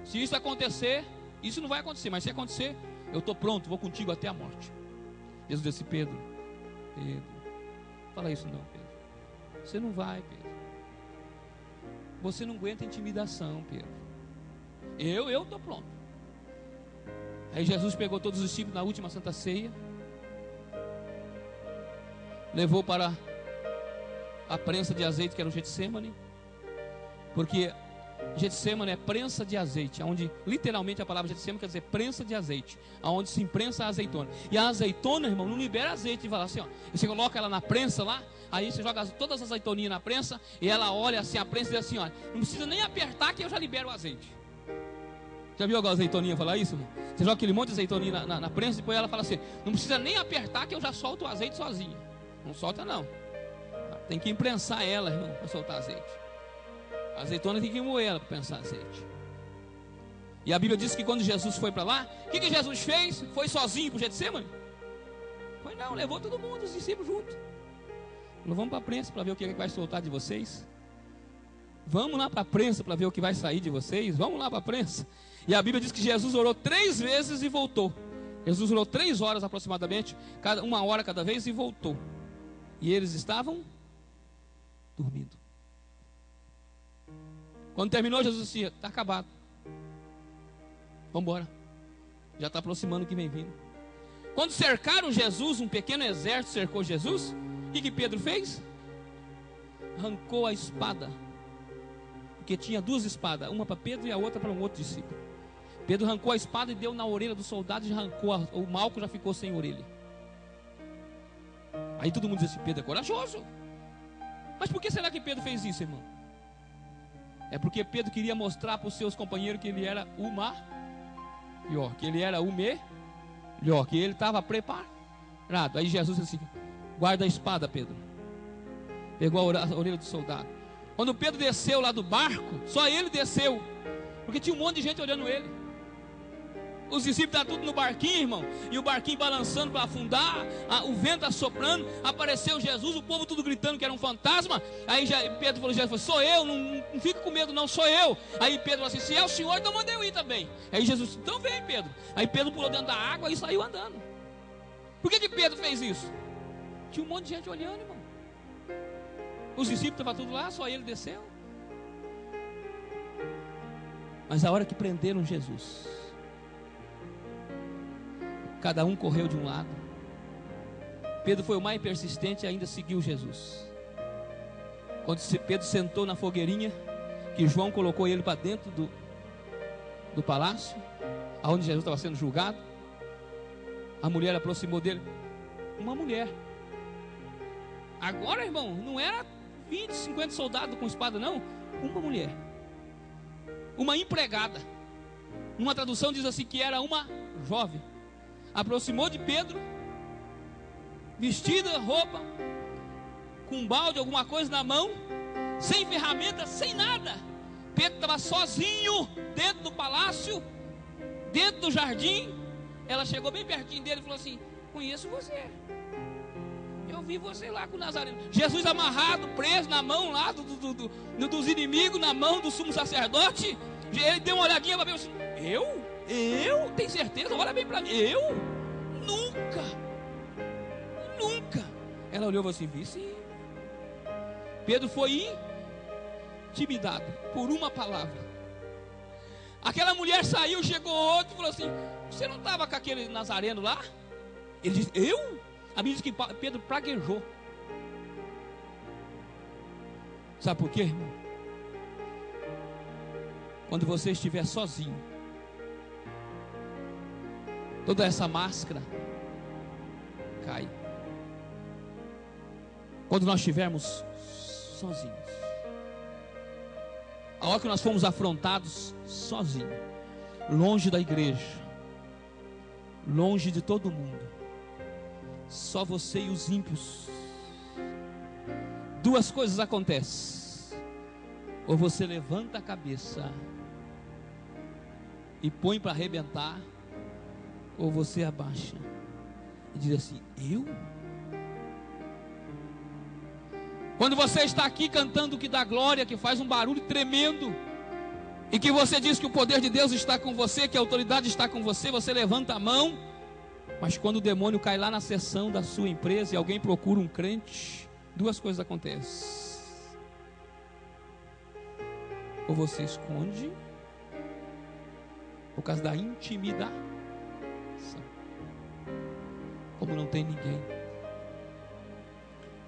se isso acontecer, isso não vai acontecer, mas se acontecer, eu estou pronto, vou contigo até a morte. Jesus disse: Pedro, fala isso não, Pedro. Você não vai, Pedro. Você não aguenta intimidação, Pedro. Eu estou pronto. Aí Jesus pegou todos os discípulos na última Santa Ceia, levou para a prensa de azeite, que era o Getsêmani, porque Getsêmani é prensa de azeite, onde literalmente a palavra Getsêmani quer dizer prensa de azeite, aonde se imprensa a azeitona. E a azeitona, irmão, não libera azeite. E fala assim, ó, você coloca ela na prensa lá, aí você joga todas as azeitoninhas na prensa, e ela olha assim a prensa e diz assim: ó, não precisa nem apertar que eu já libero o azeite. Já viu alguma azeitoninha falar isso, irmão? Você joga aquele monte de azeitoninha na prensa, e depois ela fala assim: não precisa nem apertar que eu já solto o azeite sozinho. Não solta não, tem que imprensar ela, irmão, para soltar azeite. A azeitona tem que moer ela para prensar azeite. E a Bíblia diz que quando Jesus foi para lá, o que Jesus fez? Foi sozinho para o Getsêmani? Foi não, levou todo mundo, os discípulos junto. Falou: vamos para a prensa para ver o que vai soltar de vocês. Vamos lá para a prensa para ver o que vai sair de vocês. Vamos lá para a prensa. E a Bíblia diz que Jesus orou 3 vezes e voltou. Jesus orou 3 horas aproximadamente, 1 hora cada vez, e voltou. E eles estavam dormindo. Quando terminou, Jesus disse: está acabado, vamos embora, já está aproximando o que vem vindo. Quando cercaram Jesus, um pequeno exército cercou Jesus, o que Pedro fez? Arrancou a espada porque tinha duas espadas, uma para Pedro e a outra para um outro discípulo. Pedro arrancou a espada e deu na orelha do soldado e já arrancou, o Malco já ficou sem orelha. Aí todo mundo diz assim: Pedro é corajoso. Mas por que será que Pedro fez isso, irmão? É porque Pedro queria mostrar para os seus companheiros que ele era o melhor, que ele era o melhor, que ele estava preparado. Aí Jesus disse assim: guarda a espada, Pedro. Pegou a orelha do soldado. Quando Pedro desceu lá do barco, só ele desceu, porque tinha um monte de gente olhando ele. Os discípulos estavam tudo no barquinho, irmão, e o barquinho balançando para afundar, o vento assoprando. Apareceu Jesus, o povo tudo gritando que era um fantasma. Aí Pedro falou: Jesus, sou eu, não fica com medo não, sou eu. Aí Pedro falou assim: se é o Senhor, então manda eu ir também. Aí Jesus disse: então vem, Pedro. Aí Pedro pulou dentro da água e saiu andando. Por que Pedro fez isso? Tinha um monte de gente olhando, irmão. Os discípulos estavam tudo lá, só ele desceu. Mas a hora que prenderam Jesus, cada um correu de um lado. Pedro foi o mais persistente e ainda seguiu Jesus. Quando Pedro sentou na fogueirinha, que João colocou ele para dentro do palácio, aonde Jesus estava sendo julgado, a mulher aproximou dele. Uma mulher. Agora, irmão, não era 20, 50 soldados com espada, não. Uma mulher. Uma empregada. Numa tradução diz assim que era uma jovem. Aproximou de Pedro, vestida, roupa, com um balde, alguma coisa na mão, sem ferramenta, sem nada. Pedro estava sozinho dentro do palácio, dentro do jardim. Ela chegou bem pertinho dele e falou assim: conheço você, eu vi você lá com o Nazareno. Jesus amarrado, preso na mão lá dos inimigos, na mão do sumo sacerdote. Ele deu uma olhadinha para mim assim: eu? Tem certeza? Olha bem para mim. Eu? Nunca. Ela olhou e falou assim: vi sim. Pedro foi intimidado por uma palavra. Aquela mulher saiu, chegou outro e falou assim: você não estava com aquele Nazareno lá? Ele disse: eu? A Bíblia diz que Pedro praguejou. Sabe por quê, irmão? Quando você estiver sozinho, toda essa máscara cai. Quando nós estivermos sozinhos, a hora que nós fomos afrontados sozinhos, longe da igreja, longe de todo mundo, só você e os ímpios, duas coisas acontecem: ou você levanta a cabeça e põe para arrebentar, ou você abaixa e diz assim: eu? Quando você está aqui cantando o que dá glória, que faz um barulho tremendo, e que você diz que o poder de Deus está com você, que a autoridade está com você, você levanta a mão. Mas quando o demônio cai lá na seção da sua empresa e alguém procura um crente, duas coisas acontecem: ou você esconde, por causa da intimidação, como não tem ninguém.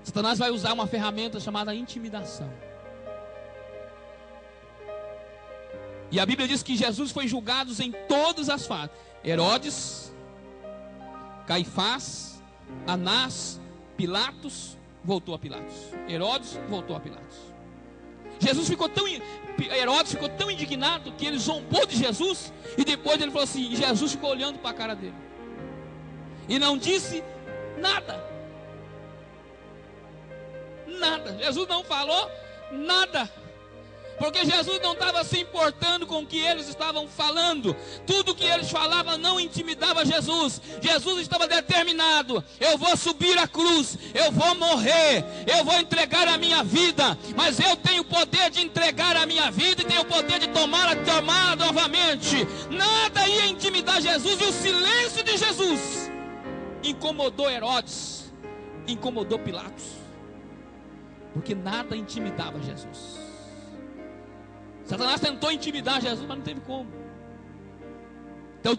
Satanás vai usar uma ferramenta chamada intimidação. E a Bíblia diz que Jesus foi julgado em todas as fases: Herodes, Caifás, Anás, Pilatos, voltou a Pilatos. Herodes voltou a Pilatos. Herodes ficou tão indignado que ele zombou de Jesus. E depois ele falou assim: Jesus ficou olhando para a cara dele e não disse nada. Jesus não falou nada, porque Jesus não estava se importando com o que eles estavam falando. Tudo que eles falavam não intimidava Jesus. Jesus estava determinado: eu vou subir a cruz, eu vou morrer, eu vou entregar a minha vida, mas eu tenho o poder de entregar a minha vida e tenho o poder de tomar novamente. Nada ia intimidar Jesus. E o silêncio de Jesus incomodou Herodes, incomodou Pilatos, porque nada intimidava Jesus. Satanás tentou intimidar Jesus, mas não teve como. Então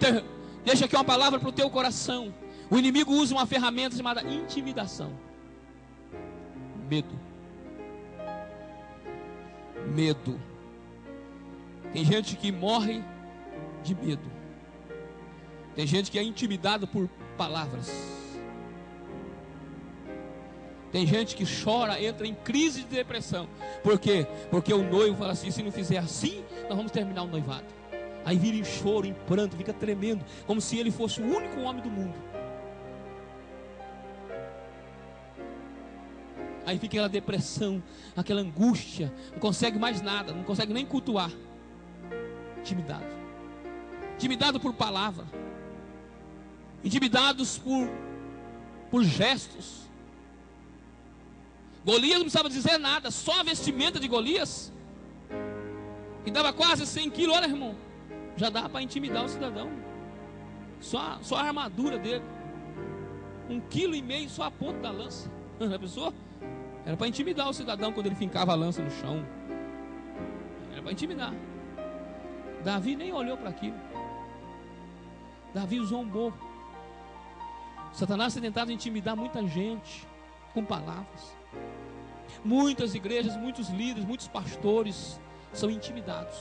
deixa aqui uma palavra para o teu coração. O inimigo usa uma ferramenta chamada intimidação. Medo. Tem gente que morre de medo. Tem gente que é intimidado por palavras. Tem gente que chora, entra em crise de depressão. Por quê? Porque o noivo fala assim: se não fizer assim, nós vamos terminar o noivado. Aí vira em choro, em pranto, fica tremendo, como se ele fosse o único homem do mundo. Aí fica aquela depressão, aquela angústia, não consegue mais nada, não consegue nem cultuar. Intimidado por palavra, intimidados por gestos. Golias não precisava dizer nada, só a vestimenta de Golias, que dava quase 100 quilos, olha, irmão, já dava para intimidar o cidadão. Só a armadura dele, 1,5 kg, só a ponta da lança. Já pensou? Era para intimidar o cidadão quando ele fincava a lança no chão. Era para intimidar. Davi nem olhou para aquilo. Davi zombou. Satanás tem tentado intimidar muita gente com palavras. Muitas igrejas, muitos líderes, muitos pastores são intimidados.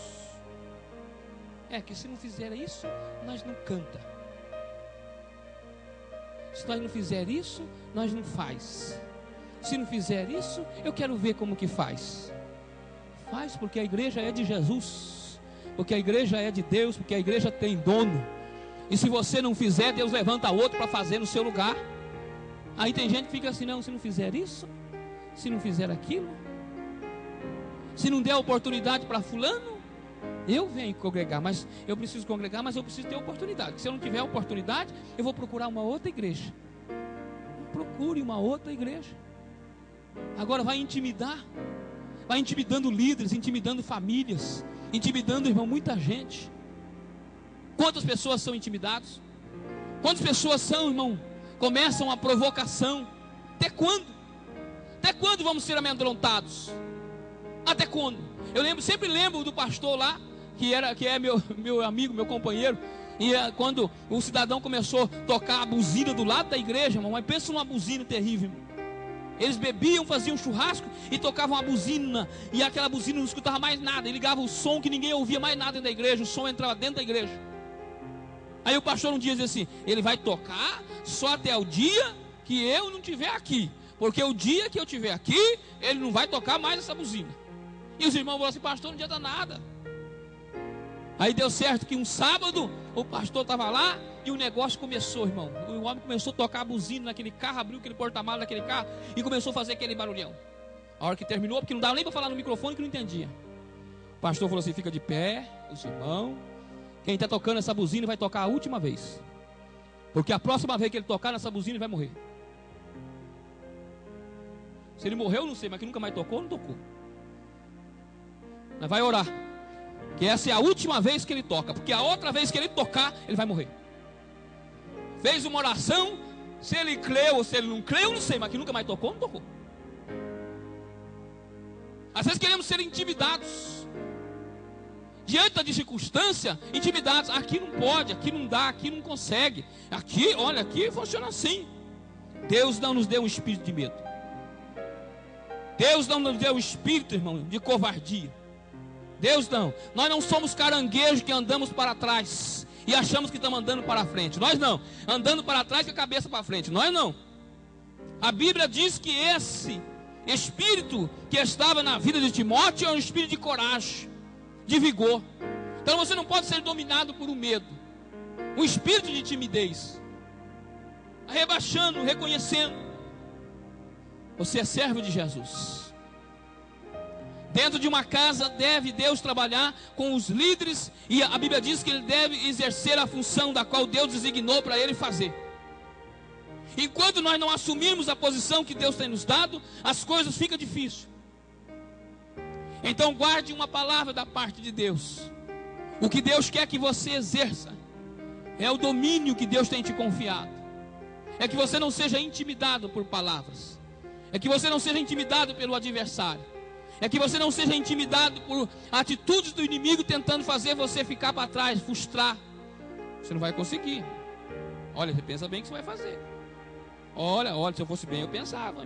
É que se não fizer isso, nós não canta. Se nós não fizer isso, nós não faz. Se não fizer isso, eu quero ver como que faz. Faz porque a igreja é de Jesus, porque a igreja é de Deus, porque a igreja tem dono. E se você não fizer, Deus levanta outro para fazer no seu lugar. Aí tem gente que fica assim: não, se não fizer isso, se não fizer aquilo, se não der oportunidade para fulano, eu venho congregar, mas eu preciso congregar, mas eu preciso ter oportunidade. Se eu não tiver oportunidade, eu vou procurar uma outra igreja. Procure uma outra igreja. Agora vai intimidar, vai intimidando líderes, intimidando famílias, intimidando, irmão, muita gente. Quantas pessoas são intimidadas? Quantas pessoas são, irmão, começam a provocação? Até quando? Até quando vamos ser amedrontados? Até quando? Eu sempre lembro do pastor lá, que é meu amigo, meu companheiro. E quando o cidadão começou a tocar a buzina do lado da igreja, irmão, mas pensa numa buzina terrível, irmão. Eles bebiam, faziam churrasco e tocavam a buzina, e aquela buzina não escutava mais nada. Ele ligava o som que ninguém ouvia mais nada dentro da igreja, o som entrava dentro da igreja. Aí o pastor um dia disse assim: ele vai tocar só até o dia que eu não estiver aqui, porque o dia que eu estiver aqui, ele não vai tocar mais essa buzina. E os irmãos falaram assim: pastor, não adianta nada. Aí deu certo que um sábado o pastor estava lá e o negócio começou, irmão. O homem começou a tocar a buzina naquele carro, abriu aquele porta-malas daquele carro e começou a fazer aquele barulhão. A hora que terminou, porque não dava nem para falar no microfone, que não entendia. O pastor falou assim: fica de pé, os irmãos. Quem está tocando essa buzina vai tocar a última vez, porque a próxima vez que ele tocar nessa buzina ele vai morrer. Se ele morreu, eu não sei, mas que nunca mais tocou, não tocou. Mas vai orar, que essa é a última vez que ele toca, porque a outra vez que ele tocar, ele vai morrer. Fez uma oração, se ele creu ou se ele não creu, não sei, mas que nunca mais tocou, não tocou. Às vezes queremos ser intimidados, diante da circunstância, intimidados. Aqui não pode, aqui não dá, aqui não consegue. Aqui, olha, aqui funciona assim. Deus não nos deu um espírito de medo. Deus não nos deu um espírito, irmão, de covardia. Deus não. Nós não somos caranguejos que andamos para trás e achamos que estamos andando para frente. Nós não. Andando para trás com a cabeça para frente. Nós não. A Bíblia diz que esse espírito que estava na vida de Timóteo é um espírito de coragem, de vigor. Então você não pode ser dominado por um medo, um espírito de timidez, rebaixando, reconhecendo. Você é servo de Jesus. Dentro de uma casa deve Deus trabalhar com os líderes, e a Bíblia diz que ele deve exercer a função da qual Deus designou para ele fazer. Enquanto nós não assumirmos a posição que Deus tem nos dado, as coisas ficam difíceis. Então guarde uma palavra da parte de Deus. O que Deus quer que você exerça é o domínio que Deus tem te confiado. É que você não seja intimidado por palavras. É que você não seja intimidado pelo adversário. É que você não seja intimidado por atitudes do inimigo tentando fazer você ficar para trás, frustrar. Você não vai conseguir. Olha, você pensa bem o que você vai fazer. Olha, se eu fosse bem, eu pensava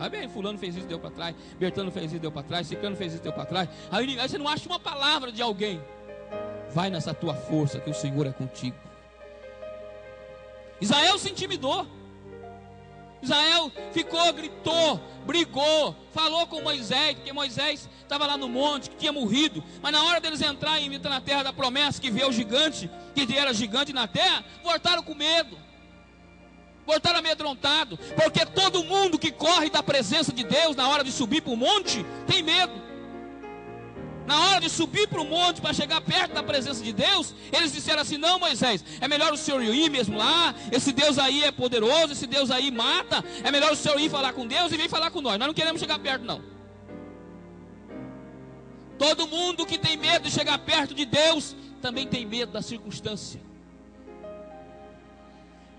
bem, fulano fez isso, deu para trás, Bertano fez isso, deu para trás, Ciclano fez isso, deu para trás. Aí você não acha uma palavra de alguém. Vai nessa tua força que o Senhor é contigo. Israel se intimidou. Israel ficou, gritou, brigou, falou com Moisés, porque Moisés estava lá no monte, que tinha morrido. Mas na hora deles entrarem na terra da promessa, que vê o gigante, que era gigante na terra, voltaram com medo, voltaram amedrontados, porque todo mundo que corre da presença de Deus na hora de subir para o monte, tem medo. Na hora de subir para o monte, para chegar perto da presença de Deus, eles disseram assim: não, Moisés, é melhor o senhor ir mesmo lá, esse Deus aí é poderoso, esse Deus aí mata, é melhor o senhor ir falar com Deus e vir falar com nós não queremos chegar perto não. Todo mundo que tem medo de chegar perto de Deus, também tem medo da circunstância.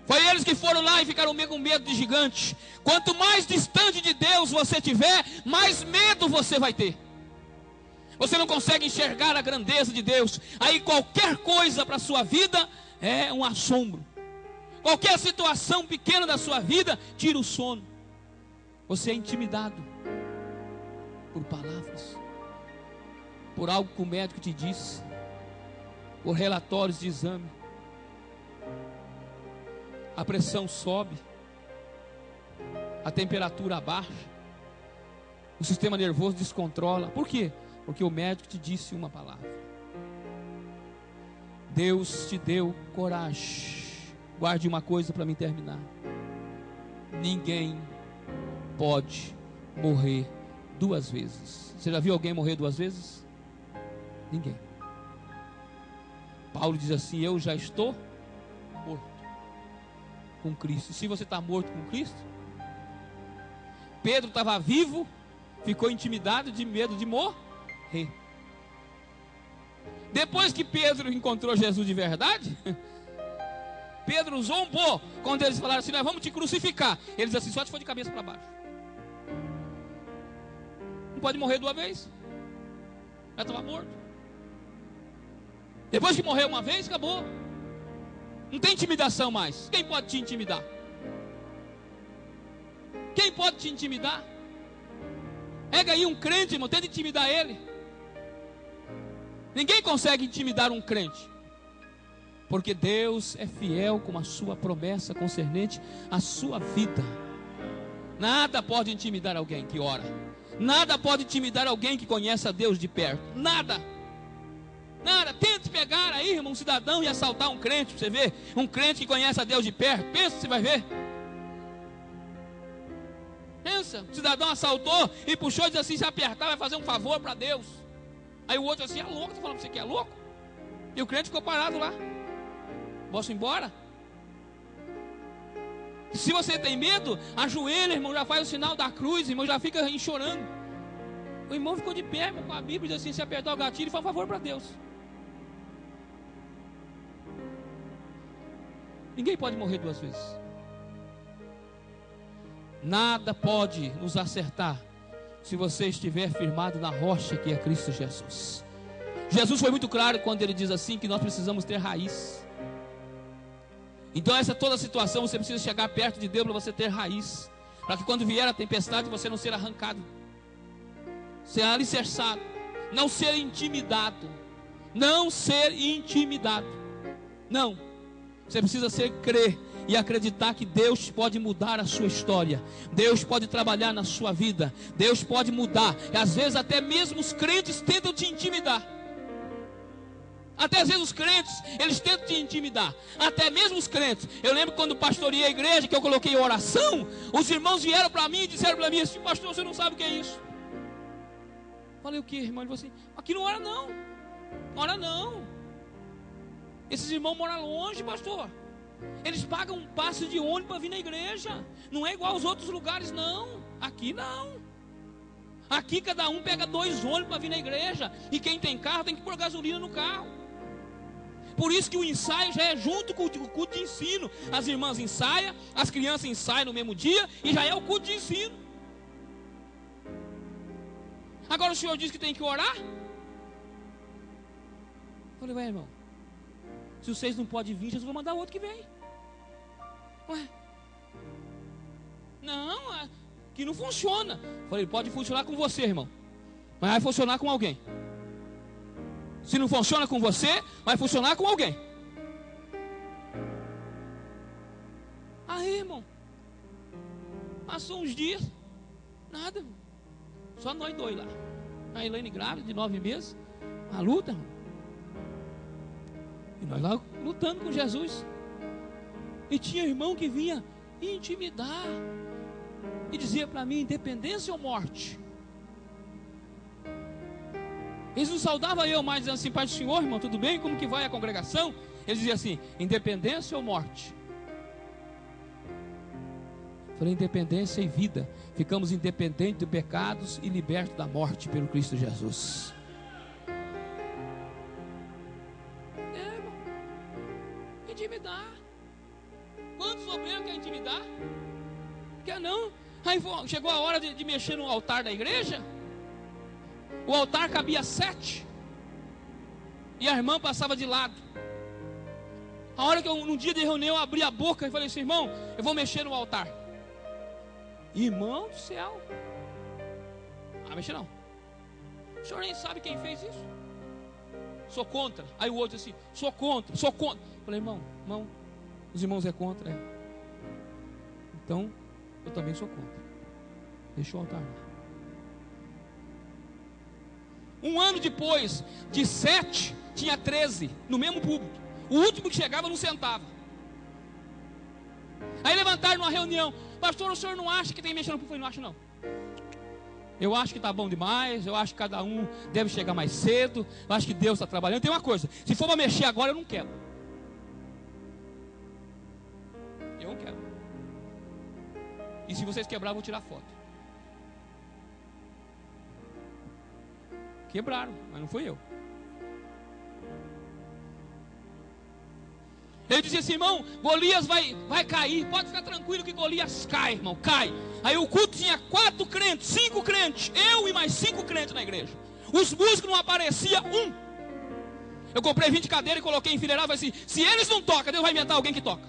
Foi eles que foram lá e ficaram com medo de gigante. Quanto mais distante de Deus você tiver, mais medo você vai ter. Você não consegue enxergar a grandeza de Deus. Aí qualquer coisa para a sua vida é um assombro. Qualquer situação pequena da sua vida tira o sono. Você é intimidado por palavras, por algo que o médico te disse, por relatórios de exame. A pressão sobe, a temperatura abaixa, o sistema nervoso descontrola. Por quê? Porque o médico te disse uma palavra. Deus te deu coragem. Guarde uma coisa para me terminar. Ninguém pode morrer duas vezes. Você já viu alguém morrer duas vezes? Ninguém. Paulo diz assim: eu já estou morto com Cristo. E se você está morto com Cristo, Pedro estava vivo, ficou intimidado de medo de morrer. Depois que Pedro encontrou Jesus de verdade, Pedro zombou quando eles falaram assim: nós vamos te crucificar. Eles assim: só te for de cabeça para baixo. Não pode morrer duas vezes. Já estava morto. Depois que morreu uma vez, acabou. Não tem intimidação mais. Quem pode te intimidar? Quem pode te intimidar? Pega aí um crente, irmão, tenta intimidar ele. Ninguém consegue intimidar um crente, porque Deus é fiel com a sua promessa concernente à sua vida. Nada pode intimidar alguém que ora. Nada pode intimidar alguém que conhece a Deus de perto. Nada. Nada. Tente pegar aí, irmão, um cidadão e assaltar um crente, para você ver. Um crente que conhece a Deus de perto. Pensa, você vai ver. Pensa, o cidadão assaltou e puxou e disse assim: se apertar vai fazer um favor para Deus. Aí o outro assim: é louco, estou falando para você que é louco. E o crente ficou parado lá. Posso ir embora? Se você tem medo, ajoelha, irmão, já faz o sinal da cruz, irmão, já fica chorando. O irmão ficou de pé, irmão, com a Bíblia, e disse assim: se apertar o gatilho, faz um favor para Deus. Ninguém pode morrer duas vezes. Nada pode nos acertar se você estiver firmado na rocha que é Cristo Jesus. Jesus foi muito claro quando ele diz assim que nós precisamos ter raiz. Então toda situação você precisa chegar perto de Deus para você ter raiz, para que quando vier a tempestade você não ser arrancado, ser alicerçado, não ser intimidado. Não ser intimidado. Não. Você precisa crer e acreditar que Deus pode mudar a sua história. Deus pode trabalhar na sua vida. Deus pode mudar. E às vezes até mesmo os crentes tentam te intimidar. Até às vezes os crentes, eles tentam te intimidar. Até mesmo os crentes. Eu lembro quando pastoreei a igreja, que eu coloquei oração, os irmãos vieram para mim e disseram para mim assim: pastor, você não sabe o que é isso. Falei: o que, irmão? Ele falou assim: aqui não ora não. Não ora não. Esses irmãos moram longe, pastor. Eles pagam um passe de ônibus para vir na igreja. Não é igual aos outros lugares, não. Aqui não. Aqui cada um pega 2 ônibus para vir na igreja. E quem tem carro tem que pôr gasolina no carro. Por isso que o ensaio já é junto com o culto de ensino. As irmãs ensaiam, as crianças ensaiam no mesmo dia, e já é o culto de ensino. Agora o senhor diz que tem que orar? Eu falei: ué, irmão, se vocês não podem vir, Jesus vai mandar outro que vem. Ué, não, que não funciona. Eu falei: pode funcionar com você, irmão, mas vai funcionar com alguém. Se não funciona com você, vai funcionar com alguém. Aí, irmão, passou uns dias, nada, irmão. Só nós dois lá. A Elaine grávida de 9 meses, a luta, irmão. E nós lá lutando com Jesus. E tinha irmão que vinha intimidar e dizia para mim: independência ou morte? Eles não saudavam eu mais, dizendo assim: Pai do Senhor, irmão, tudo bem? Como que vai a congregação? Eles diziam assim: independência ou morte? Falei: independência e vida. Ficamos independentes de pecados e libertos da morte pelo Cristo Jesus. Irmão, intimidar. Quantos obreiros querem intimidar? Quer não? Aí chegou a hora de mexer no altar da igreja. O altar cabia 7. E a irmã passava de lado. A hora que eu, num dia de reunião, eu abri a boca e falei assim: irmão, eu vou mexer no altar. Irmão do céu. Ah, mexe não. O senhor nem sabe quem fez isso. Sou contra. Aí o outro assim: sou contra, sou contra. Falei: irmão, os irmãos é contra. Então, eu também sou contra. Deixa o altar lá. Um ano depois, de 7, tinha 13 no mesmo púlpito. O último que chegava não sentava. Aí levantaram numa reunião: pastor, o senhor não acha que tem que mexer no púlpito? Eu falei: não acho não. Eu acho que está bom demais. Eu acho que cada um deve chegar mais cedo. Eu acho que Deus está trabalhando. Tem uma coisa: se for para mexer agora, eu não quero. Eu não quero. E se vocês quebrarem, eu vou tirar foto. Quebraram, mas não fui eu. Ele dizia assim: irmão, Golias vai cair. Pode ficar tranquilo que Golias cai, irmão, cai. Aí o culto tinha 4 crentes, 5 crentes, eu e mais 5 crentes na igreja. Os músicos não aparecia um. Eu comprei 20 cadeiras e coloquei enfileirado. Falei assim: se eles não tocam, Deus vai inventar alguém que toca.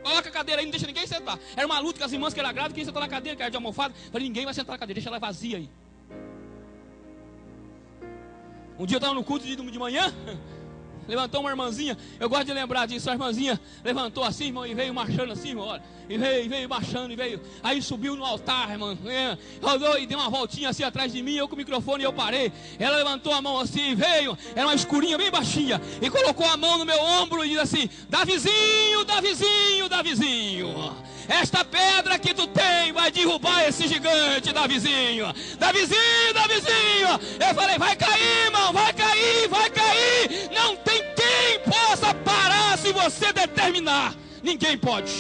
Coloca a cadeira aí, não deixa ninguém sentar. Era uma luta com as irmãs que eram grávidas, quem sentou na cadeira, que era de almofada. Falei: ninguém vai sentar na cadeira, deixa ela vazia aí. Um dia eu estava no culto de manhã, levantou uma irmãzinha, eu gosto de lembrar disso. A irmãzinha levantou assim, irmão, e veio marchando assim, irmão, olha, e veio marchando, aí subiu no altar, irmão, rodou e deu uma voltinha assim atrás de mim, eu com o microfone e eu parei. Ela levantou a mão assim, veio, era uma escurinha bem baixinha, e colocou a mão no meu ombro e disse assim: Davizinho, Davizinho, Davizinho, esta pedra que tu tem vai derrubar esse gigante, Davizinho. Davizinho, Davizinho. Eu falei: vai cair, irmão, vai cair, vai cair. Não tem quem possa parar se você determinar. Ninguém pode.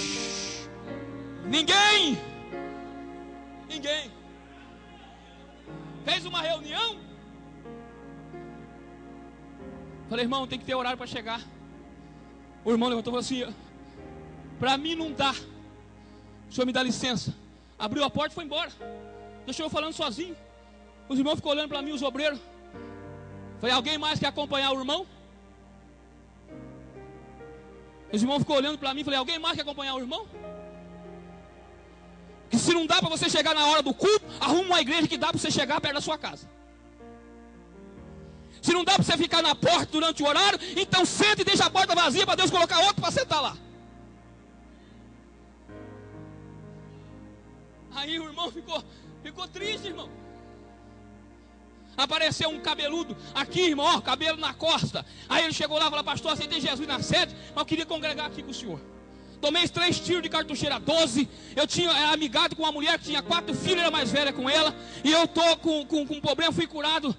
Ninguém. Fez uma reunião. Falei: irmão, tem que ter horário para chegar. O irmão levantou e falou assim: para mim não dá. O senhor me dá licença. Abriu a porta e foi embora. Deixou eu falando sozinho. Os irmãos ficam olhando para mim, os obreiros. Falei: alguém mais quer acompanhar o irmão? Os irmãos ficam olhando para mim. Falei: alguém mais quer acompanhar o irmão? E se não dá para você chegar na hora do culto, arruma uma igreja que dá para você chegar perto da sua casa. Se não dá para você ficar na porta durante o horário, então senta e deixa a porta vazia para Deus colocar outro para sentar lá. Aí o irmão ficou triste, irmão. Apareceu um cabeludo aqui, irmão, ó, cabelo na costa. Aí ele chegou lá e falou: pastor, aceitei Jesus na sede, mas eu queria congregar aqui com o senhor. Tomei 3 tiros de cartucheira 12. Eu era amigado com uma mulher que tinha 4 filhos, era mais velha com ela. E eu tô com um problema, fui curado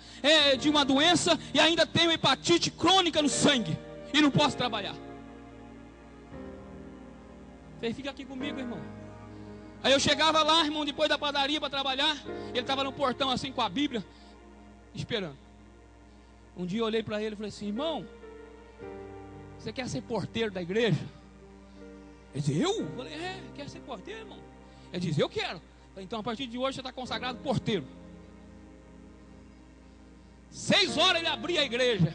de uma doença e ainda tenho hepatite crônica no sangue. E não posso trabalhar. Falei: fica aqui comigo, irmão. Aí eu chegava lá, irmão, depois da padaria para trabalhar. Ele estava no portão assim com a Bíblia, esperando. Um dia eu olhei para ele e falei assim: irmão, você quer ser porteiro da igreja? Ele disse: eu? Falei: quer ser porteiro, irmão? Ele disse: eu quero. Falei: então a partir de hoje você está consagrado porteiro. 6 horas ele abria a igreja.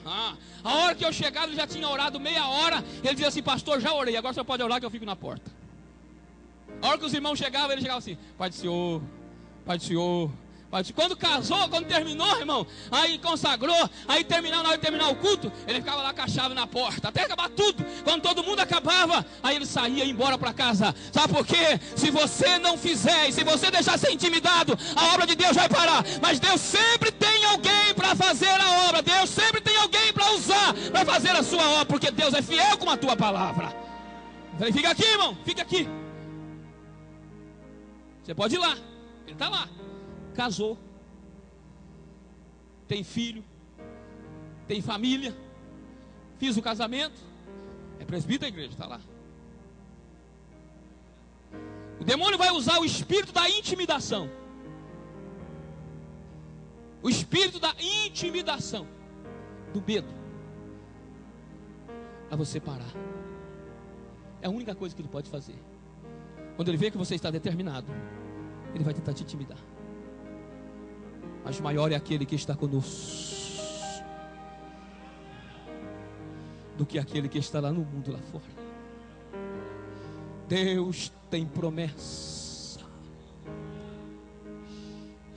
A hora que eu chegava ele já tinha orado meia hora. Ele dizia assim: pastor, já orei, agora você pode orar que eu fico na porta. A hora que os irmãos chegavam, ele chegava assim: Pai do Senhor, Pai do Senhor, Mas quando casou, quando terminou, irmão, aí consagrou, aí terminou, na hora de terminar o culto, ele ficava lá com a chave na porta, até acabar tudo. Quando todo mundo acabava, aí ele saía e ia embora para casa. Sabe por quê? Se você não fizer, e se você deixar ser intimidado, a obra de Deus vai parar. Mas Deus sempre tem alguém para fazer a obra. Deus sempre tem alguém para usar, para fazer a sua obra, porque Deus é fiel com a tua palavra. Eu falei, fica aqui, irmão, fica aqui. Você pode ir lá, ele está lá. Casou, tem filho, tem família, fiz o casamento, é presbítero da igreja, está lá. O demônio vai usar o espírito da intimidação, o espírito da intimidação, do medo, para você parar. É a única coisa que ele pode fazer. Quando ele vê que você está determinado, ele vai tentar te intimidar. Mas maior é aquele que está conosco do que aquele que está lá no mundo, lá fora. Deus tem promessa.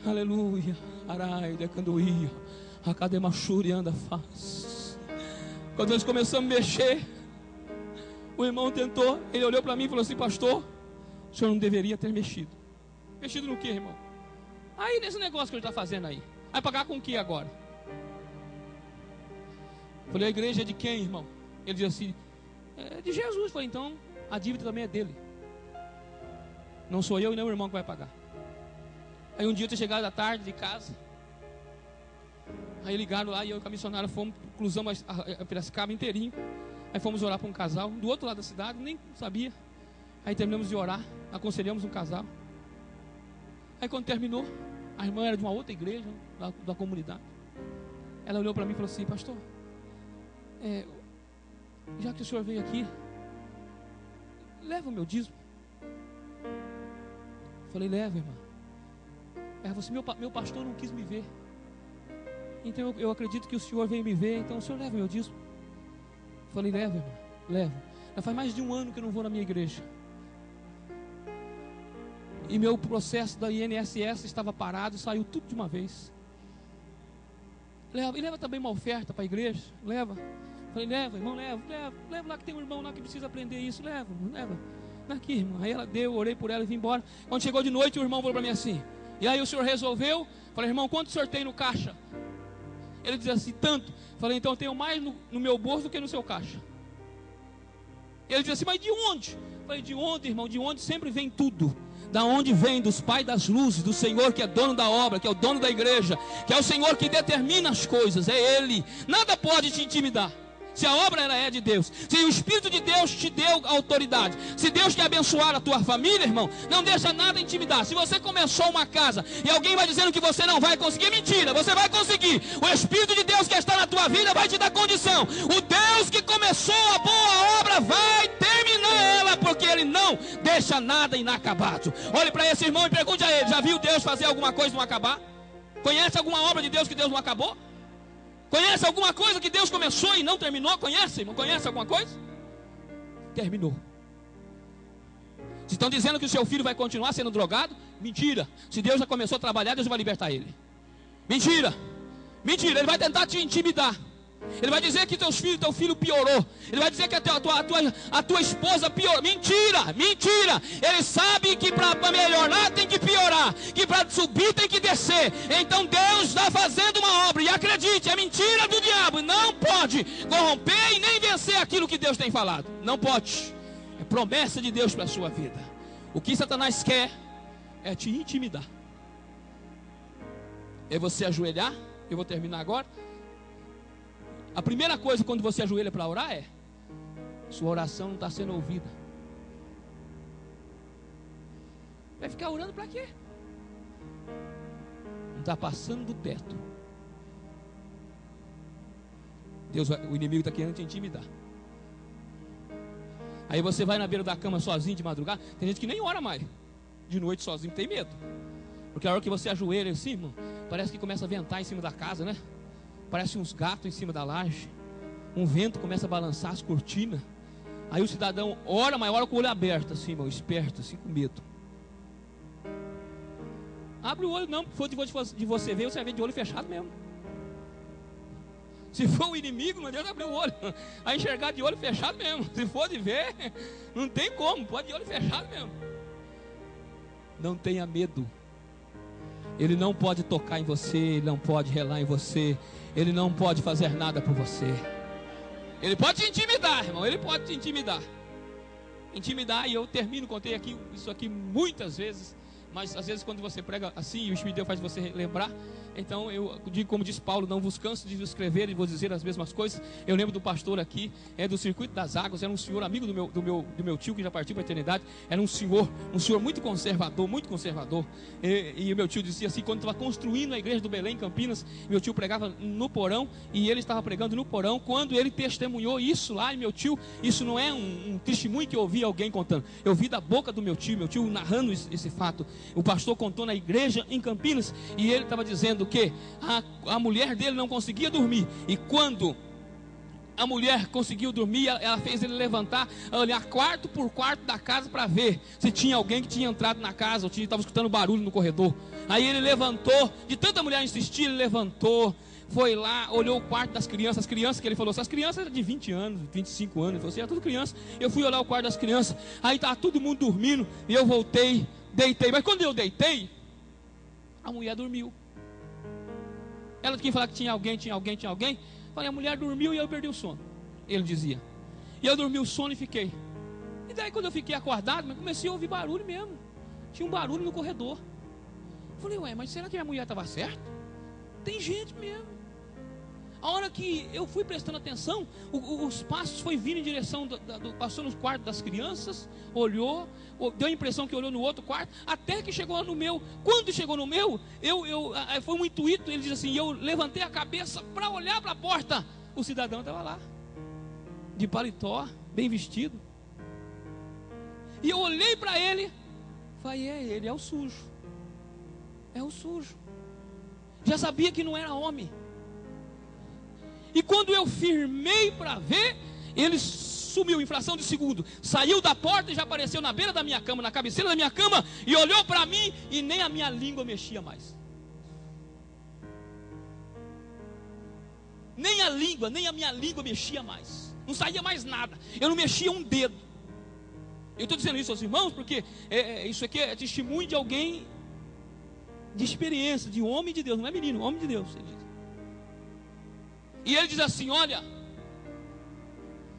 Aleluia. Arai, decandoia, academachuri anda faz. Quando nós começamos a mexer, o irmão tentou, ele olhou para mim e falou assim: pastor, o senhor não deveria ter mexido. Mexido no que, irmão? Aí nesse negócio que ele está fazendo aí, vai pagar com o que agora? Falei, a igreja é de quem, irmão? Ele disse assim, é de Jesus. Falei, então a dívida também é dele. Não sou eu e nem o irmão que vai pagar. Aí um dia eu tinha chegado à tarde de casa, aí ligaram lá e eu e o missionário fomos, cruzamos a Piracicaba inteirinho. Aí fomos orar para um casal do outro lado da cidade, nem sabia. Aí terminamos de orar, aconselhamos um casal. Aí quando terminou, a irmã era de uma outra igreja, da comunidade. Ela olhou para mim e falou assim: pastor, já que o senhor veio aqui, leva o meu dízimo. Falei, leva, irmã. Ela falou assim: meu pastor não quis me ver, então eu acredito que o senhor veio me ver, então o senhor leva o meu dízimo. Falei, leva, irmã, leva. Já faz mais de um ano que eu não vou na minha igreja. E meu processo da INSS estava parado, saiu tudo de uma vez. Leva, e leva também uma oferta para a igreja. Leva. Falei, leva, irmão, leva lá que tem um irmão lá que precisa aprender isso. Leva. Aqui, irmão. Aí ela deu, orei por ela e vim embora. Quando chegou de noite, o irmão falou para mim assim: e aí o senhor resolveu? Falei, irmão, quanto o senhor tem no caixa? Ele dizia assim, tanto. Falei, então eu tenho mais no meu bolso do que no seu caixa. Ele dizia assim, mas de onde? Falei, de onde, irmão? De onde sempre vem tudo. Da onde vem? Dos pais das luzes, do Senhor que é dono da obra, que é o dono da igreja, que é o Senhor que determina as coisas, é Ele. Nada pode te intimidar. Se a obra ela é de Deus, se o Espírito de Deus te deu autoridade, se Deus quer abençoar a tua família, irmão, não deixa nada intimidar. Se você começou uma casa e alguém vai dizendo que você não vai conseguir, mentira, você vai conseguir. O Espírito de Deus que está na tua vida vai te dar condição. O Deus que começou a boa obra vai terminar ela, porque Ele não deixa nada inacabado. Olhe para esse irmão e pergunte a ele: já viu Deus fazer alguma coisa não acabar? Conhece alguma obra de Deus que Deus não acabou? Conhece alguma coisa que Deus começou e não terminou? Conhece, irmão? Conhece alguma coisa? Terminou. Se estão dizendo que o seu filho vai continuar sendo drogado, mentira. Se Deus já começou a trabalhar, Deus vai libertar ele. Mentira. Mentira, Ele vai tentar te intimidar. Ele vai dizer que teu filho piorou. Ele vai dizer que a tua esposa piorou. Mentira, mentira. Ele sabe que para melhorar tem que piorar, que para subir tem que descer. Então Deus está fazendo uma obra. E acredite, é mentira do diabo. Não pode corromper e nem vencer aquilo que Deus tem falado. Não pode. É promessa de Deus para a sua vida. O que Satanás quer é te intimidar. É você ajoelhar. Eu vou terminar agora. A primeira coisa quando você ajoelha para orar é: sua oração não está sendo ouvida. Vai ficar orando para quê? Não está passando do teto. O inimigo está querendo te intimidar. Aí você vai na beira da cama sozinho de madrugada. Tem gente que nem ora mais de noite sozinho, tem medo. Porque a hora que você ajoelha assim, irmão, parece que começa a ventar em cima da casa, né? Parece uns gatos em cima da laje. Um vento começa a balançar as cortinas. Aí o cidadão ora, mas ora com o olho aberto assim, irmão, esperto, assim, com medo. Abre o olho não, se for de você ver, você vai ver de olho fechado mesmo. Se for o inimigo, não adianta abrir o olho. Vai enxergar de olho fechado mesmo. Se for de ver, não tem como, pode de olho fechado mesmo. Não tenha medo. Ele não pode tocar em você, ele não pode relar em você, ele não pode fazer nada por você. Ele pode te intimidar, irmão, ele pode te intimidar. Intimidar, e eu termino, contei aqui isso aqui muitas vezes, mas às vezes quando você prega assim, e o Espírito de Deus faz você lembrar. Então eu digo, como diz Paulo, não vos canso de vos escrever e vos dizer as mesmas coisas. Eu lembro do pastor aqui, do Circuito das Águas, era um senhor amigo do meu tio, que já partiu para a eternidade. Era um senhor muito conservador, muito conservador. E o meu tio dizia assim, quando estava construindo a igreja do Belém, em Campinas, meu tio pregava no porão, e ele estava pregando no porão, quando ele testemunhou isso lá, e meu tio, isso não é um testemunho que eu ouvi alguém contando, eu vi da boca do meu tio narrando esse fato. O pastor contou na igreja em Campinas, e ele estava dizendo que a mulher dele não conseguia dormir, e quando a mulher conseguiu dormir, ela fez ele levantar, olhar quarto por quarto da casa para ver se tinha alguém que tinha entrado na casa, ou estava escutando barulho no corredor. Aí ele levantou, de tanta mulher insistir, ele levantou, foi lá, olhou o quarto das crianças, as crianças que ele falou, essas crianças eram de 20 anos, 25 anos, ele falou assim, era tudo criança. Eu fui olhar o quarto das crianças, aí estava todo mundo dormindo, e eu voltei, deitei, mas quando eu deitei, a mulher dormiu. Ela tinha que falar que tinha alguém. Falei, a mulher dormiu e eu perdi o sono. Ele dizia. E eu dormi o sono e fiquei. E daí quando eu fiquei acordado, comecei a ouvir barulho mesmo. Tinha um barulho no corredor. Falei, ué, mas será que a mulher estava certa? Tem gente mesmo. A hora que eu fui prestando atenção, os passos foi vindo em direção passou no quarto das crianças, olhou, deu a impressão que olhou no outro quarto, até que chegou no meu. Quando chegou no meu, foi um intuito, ele diz assim, eu levantei a cabeça para olhar para a porta. O cidadão estava lá, de paletó, bem vestido. E eu olhei para ele, falei, é ele, é o sujo. É o sujo. Já sabia que não era homem. E quando eu firmei para ver, ele sumiu em fração de segundo. Saiu da porta e já apareceu na beira da minha cama, na cabeceira da minha cama, e olhou para mim e nem a minha língua mexia mais. Nem a minha língua mexia mais. Não saía mais nada. Eu não mexia um dedo. Eu estou dizendo isso aos irmãos porque isso aqui é testemunho de alguém de experiência, de homem de Deus, não é menino, homem de Deus, ele diz. E ele diz assim, olha,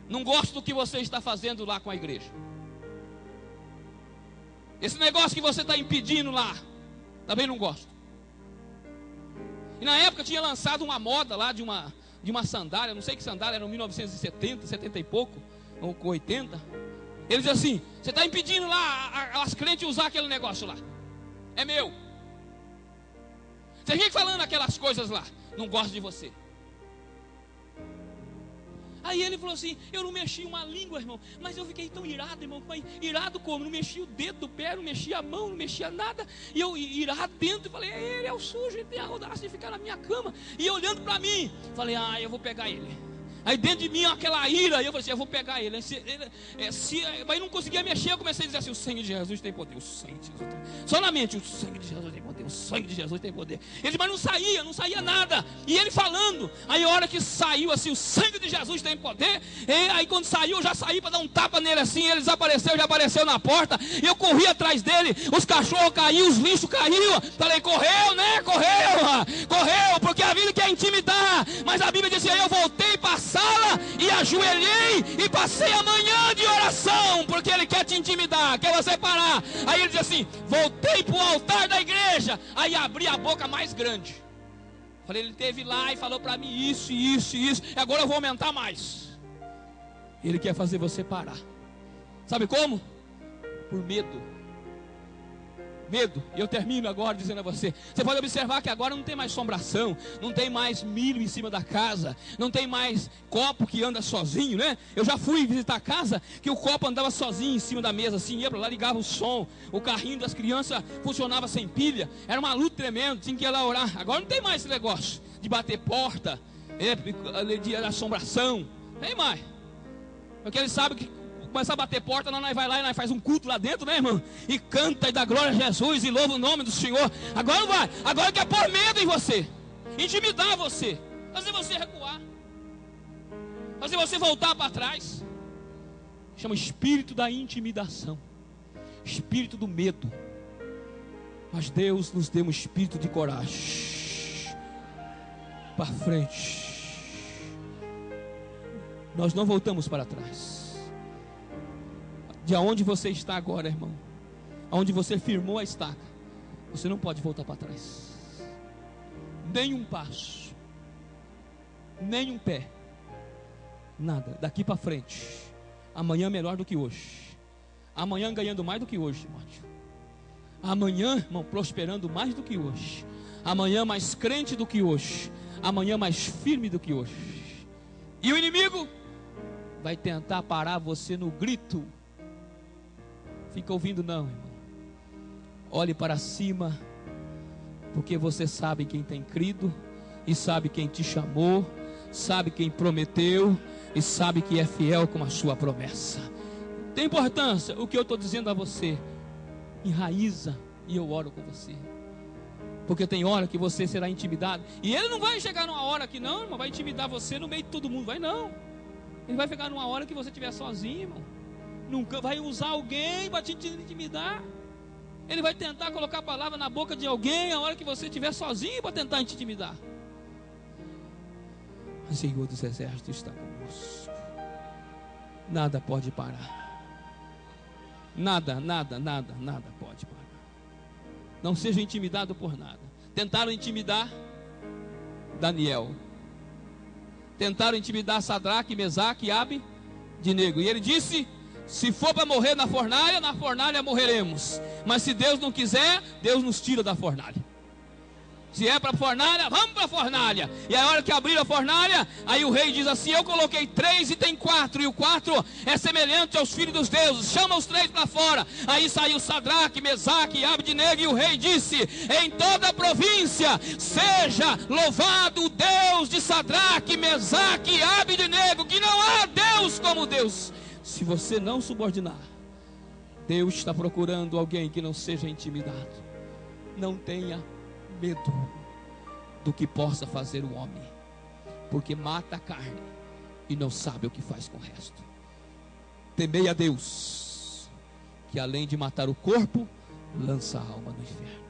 não gosto do que você está fazendo lá com a igreja. Esse negócio que você está impedindo lá, também não gosto. E na época tinha lançado uma moda lá de uma sandália, não sei que sandália, era em 1970, 70 e pouco, ou 80. Ele diz assim, você está impedindo lá as crentes usar aquele negócio lá. É meu. Você fica falando aquelas coisas lá, não gosto de você. Aí ele falou assim, eu não mexi uma língua, irmão, mas eu fiquei tão irado, irmão. Irado como? Não mexi o dedo do pé, não mexi a mão, não mexia nada. E eu irado dentro, falei, ele é o sujo, ele tem a audácia de ficar na minha cama. E olhando para mim, falei, eu vou pegar ele. Aí dentro de mim aquela ira, e eu falei assim, eu vou pegar ele. Mas não conseguia mexer, eu comecei a dizer assim, o sangue de Jesus tem poder, o sangue de Jesus tem poder. Só na mente, o sangue de Jesus tem poder, o sangue de Jesus tem poder. Ele, mas não saía nada. E ele falando, aí a hora que saiu assim, o sangue de Jesus tem poder. E aí quando saiu, eu já saí para dar um tapa nele assim, ele desapareceu, já apareceu na porta. E eu corri atrás dele, os cachorros caíram, os lixos caíram. Falei, correu, né? Correu, porque a Bíblia quer intimidar. Mas a Bíblia disse, aí eu voltei para sala e ajoelhei e passei a manhã de oração, porque ele quer te intimidar, quer você parar. Aí ele diz assim, voltei para o altar da igreja, aí abri a boca mais grande. Falei, ele esteve lá e falou para mim isso, e agora eu vou aumentar mais. Ele quer fazer você parar. Sabe como? Por medo. E eu termino agora dizendo a você, você pode observar que agora não tem mais assombração, não tem mais milho em cima da casa, não tem mais copo que anda sozinho, né? Eu já fui visitar a casa que o copo andava sozinho em cima da mesa, assim, ia para lá, ligava o som, o carrinho das crianças funcionava sem pilha, era uma luta tremenda, tinha que ir lá orar. Agora não tem mais esse negócio de bater porta, de assombração, não tem mais, porque ele sabe que começar a bater porta, nós vai lá e nós faz um culto lá dentro, né, irmão? E canta e dá glória a Jesus e louva o nome do Senhor. Agora não vai. Agora quer pôr medo em você, intimidar você, fazer você recuar, fazer você voltar para trás. Chama espírito da intimidação, espírito do medo. Mas Deus nos deu um espírito de coragem. Para frente. Nós não voltamos para trás. De onde você está agora, irmão, onde você firmou a estaca, você não pode voltar para trás. Nem um passo, nem um pé, nada. Daqui para frente. Amanhã melhor do que hoje. Amanhã ganhando mais do que hoje, Timóteo. Amanhã, irmão, prosperando mais do que hoje. Amanhã mais crente do que hoje. Amanhã mais firme do que hoje. E o inimigo vai tentar parar você no grito. Fica ouvindo não, irmão. Olhe para cima, porque você sabe quem tem crido, e sabe quem te chamou, sabe quem prometeu, e sabe que é fiel com a sua promessa. Tem importância o que eu estou dizendo a você. Enraiza, e eu oro com você. Porque tem hora que você será intimidado. E ele não vai chegar numa hora que não, irmão, vai intimidar você no meio de todo mundo. Vai não. Ele vai chegar numa hora que você estiver sozinho, irmão. Nunca vai usar alguém para te intimidar. Ele vai tentar colocar a palavra na boca de alguém a hora que você estiver sozinho para tentar te intimidar. O Senhor dos Exércitos está conosco. Nada pode parar. Nada pode parar. Não seja intimidado por nada. Tentaram intimidar Daniel. Tentaram intimidar Sadraque, Mesaque e Abednego. E ele disse: se for para morrer na fornalha morreremos. Mas se Deus não quiser, Deus nos tira da fornalha. Se é para a fornalha, vamos para a fornalha. E a hora que abriram a fornalha, aí o rei diz assim: eu coloquei 3 e tem 4. E o 4 é semelhante aos filhos dos deuses. Chama os 3 para fora. Aí saiu Sadraque, Mesaque e Abednego. E o rei disse: em toda a província seja louvado o Deus de Sadraque, Mesaque e Abednego, que não há Deus como Deus. Se você não subordinar, Deus está procurando alguém que não seja intimidado. Não tenha medo do que possa fazer o homem, porque mata a carne e não sabe o que faz com o resto. Temei a Deus, que além de matar o corpo, lança a alma no inferno.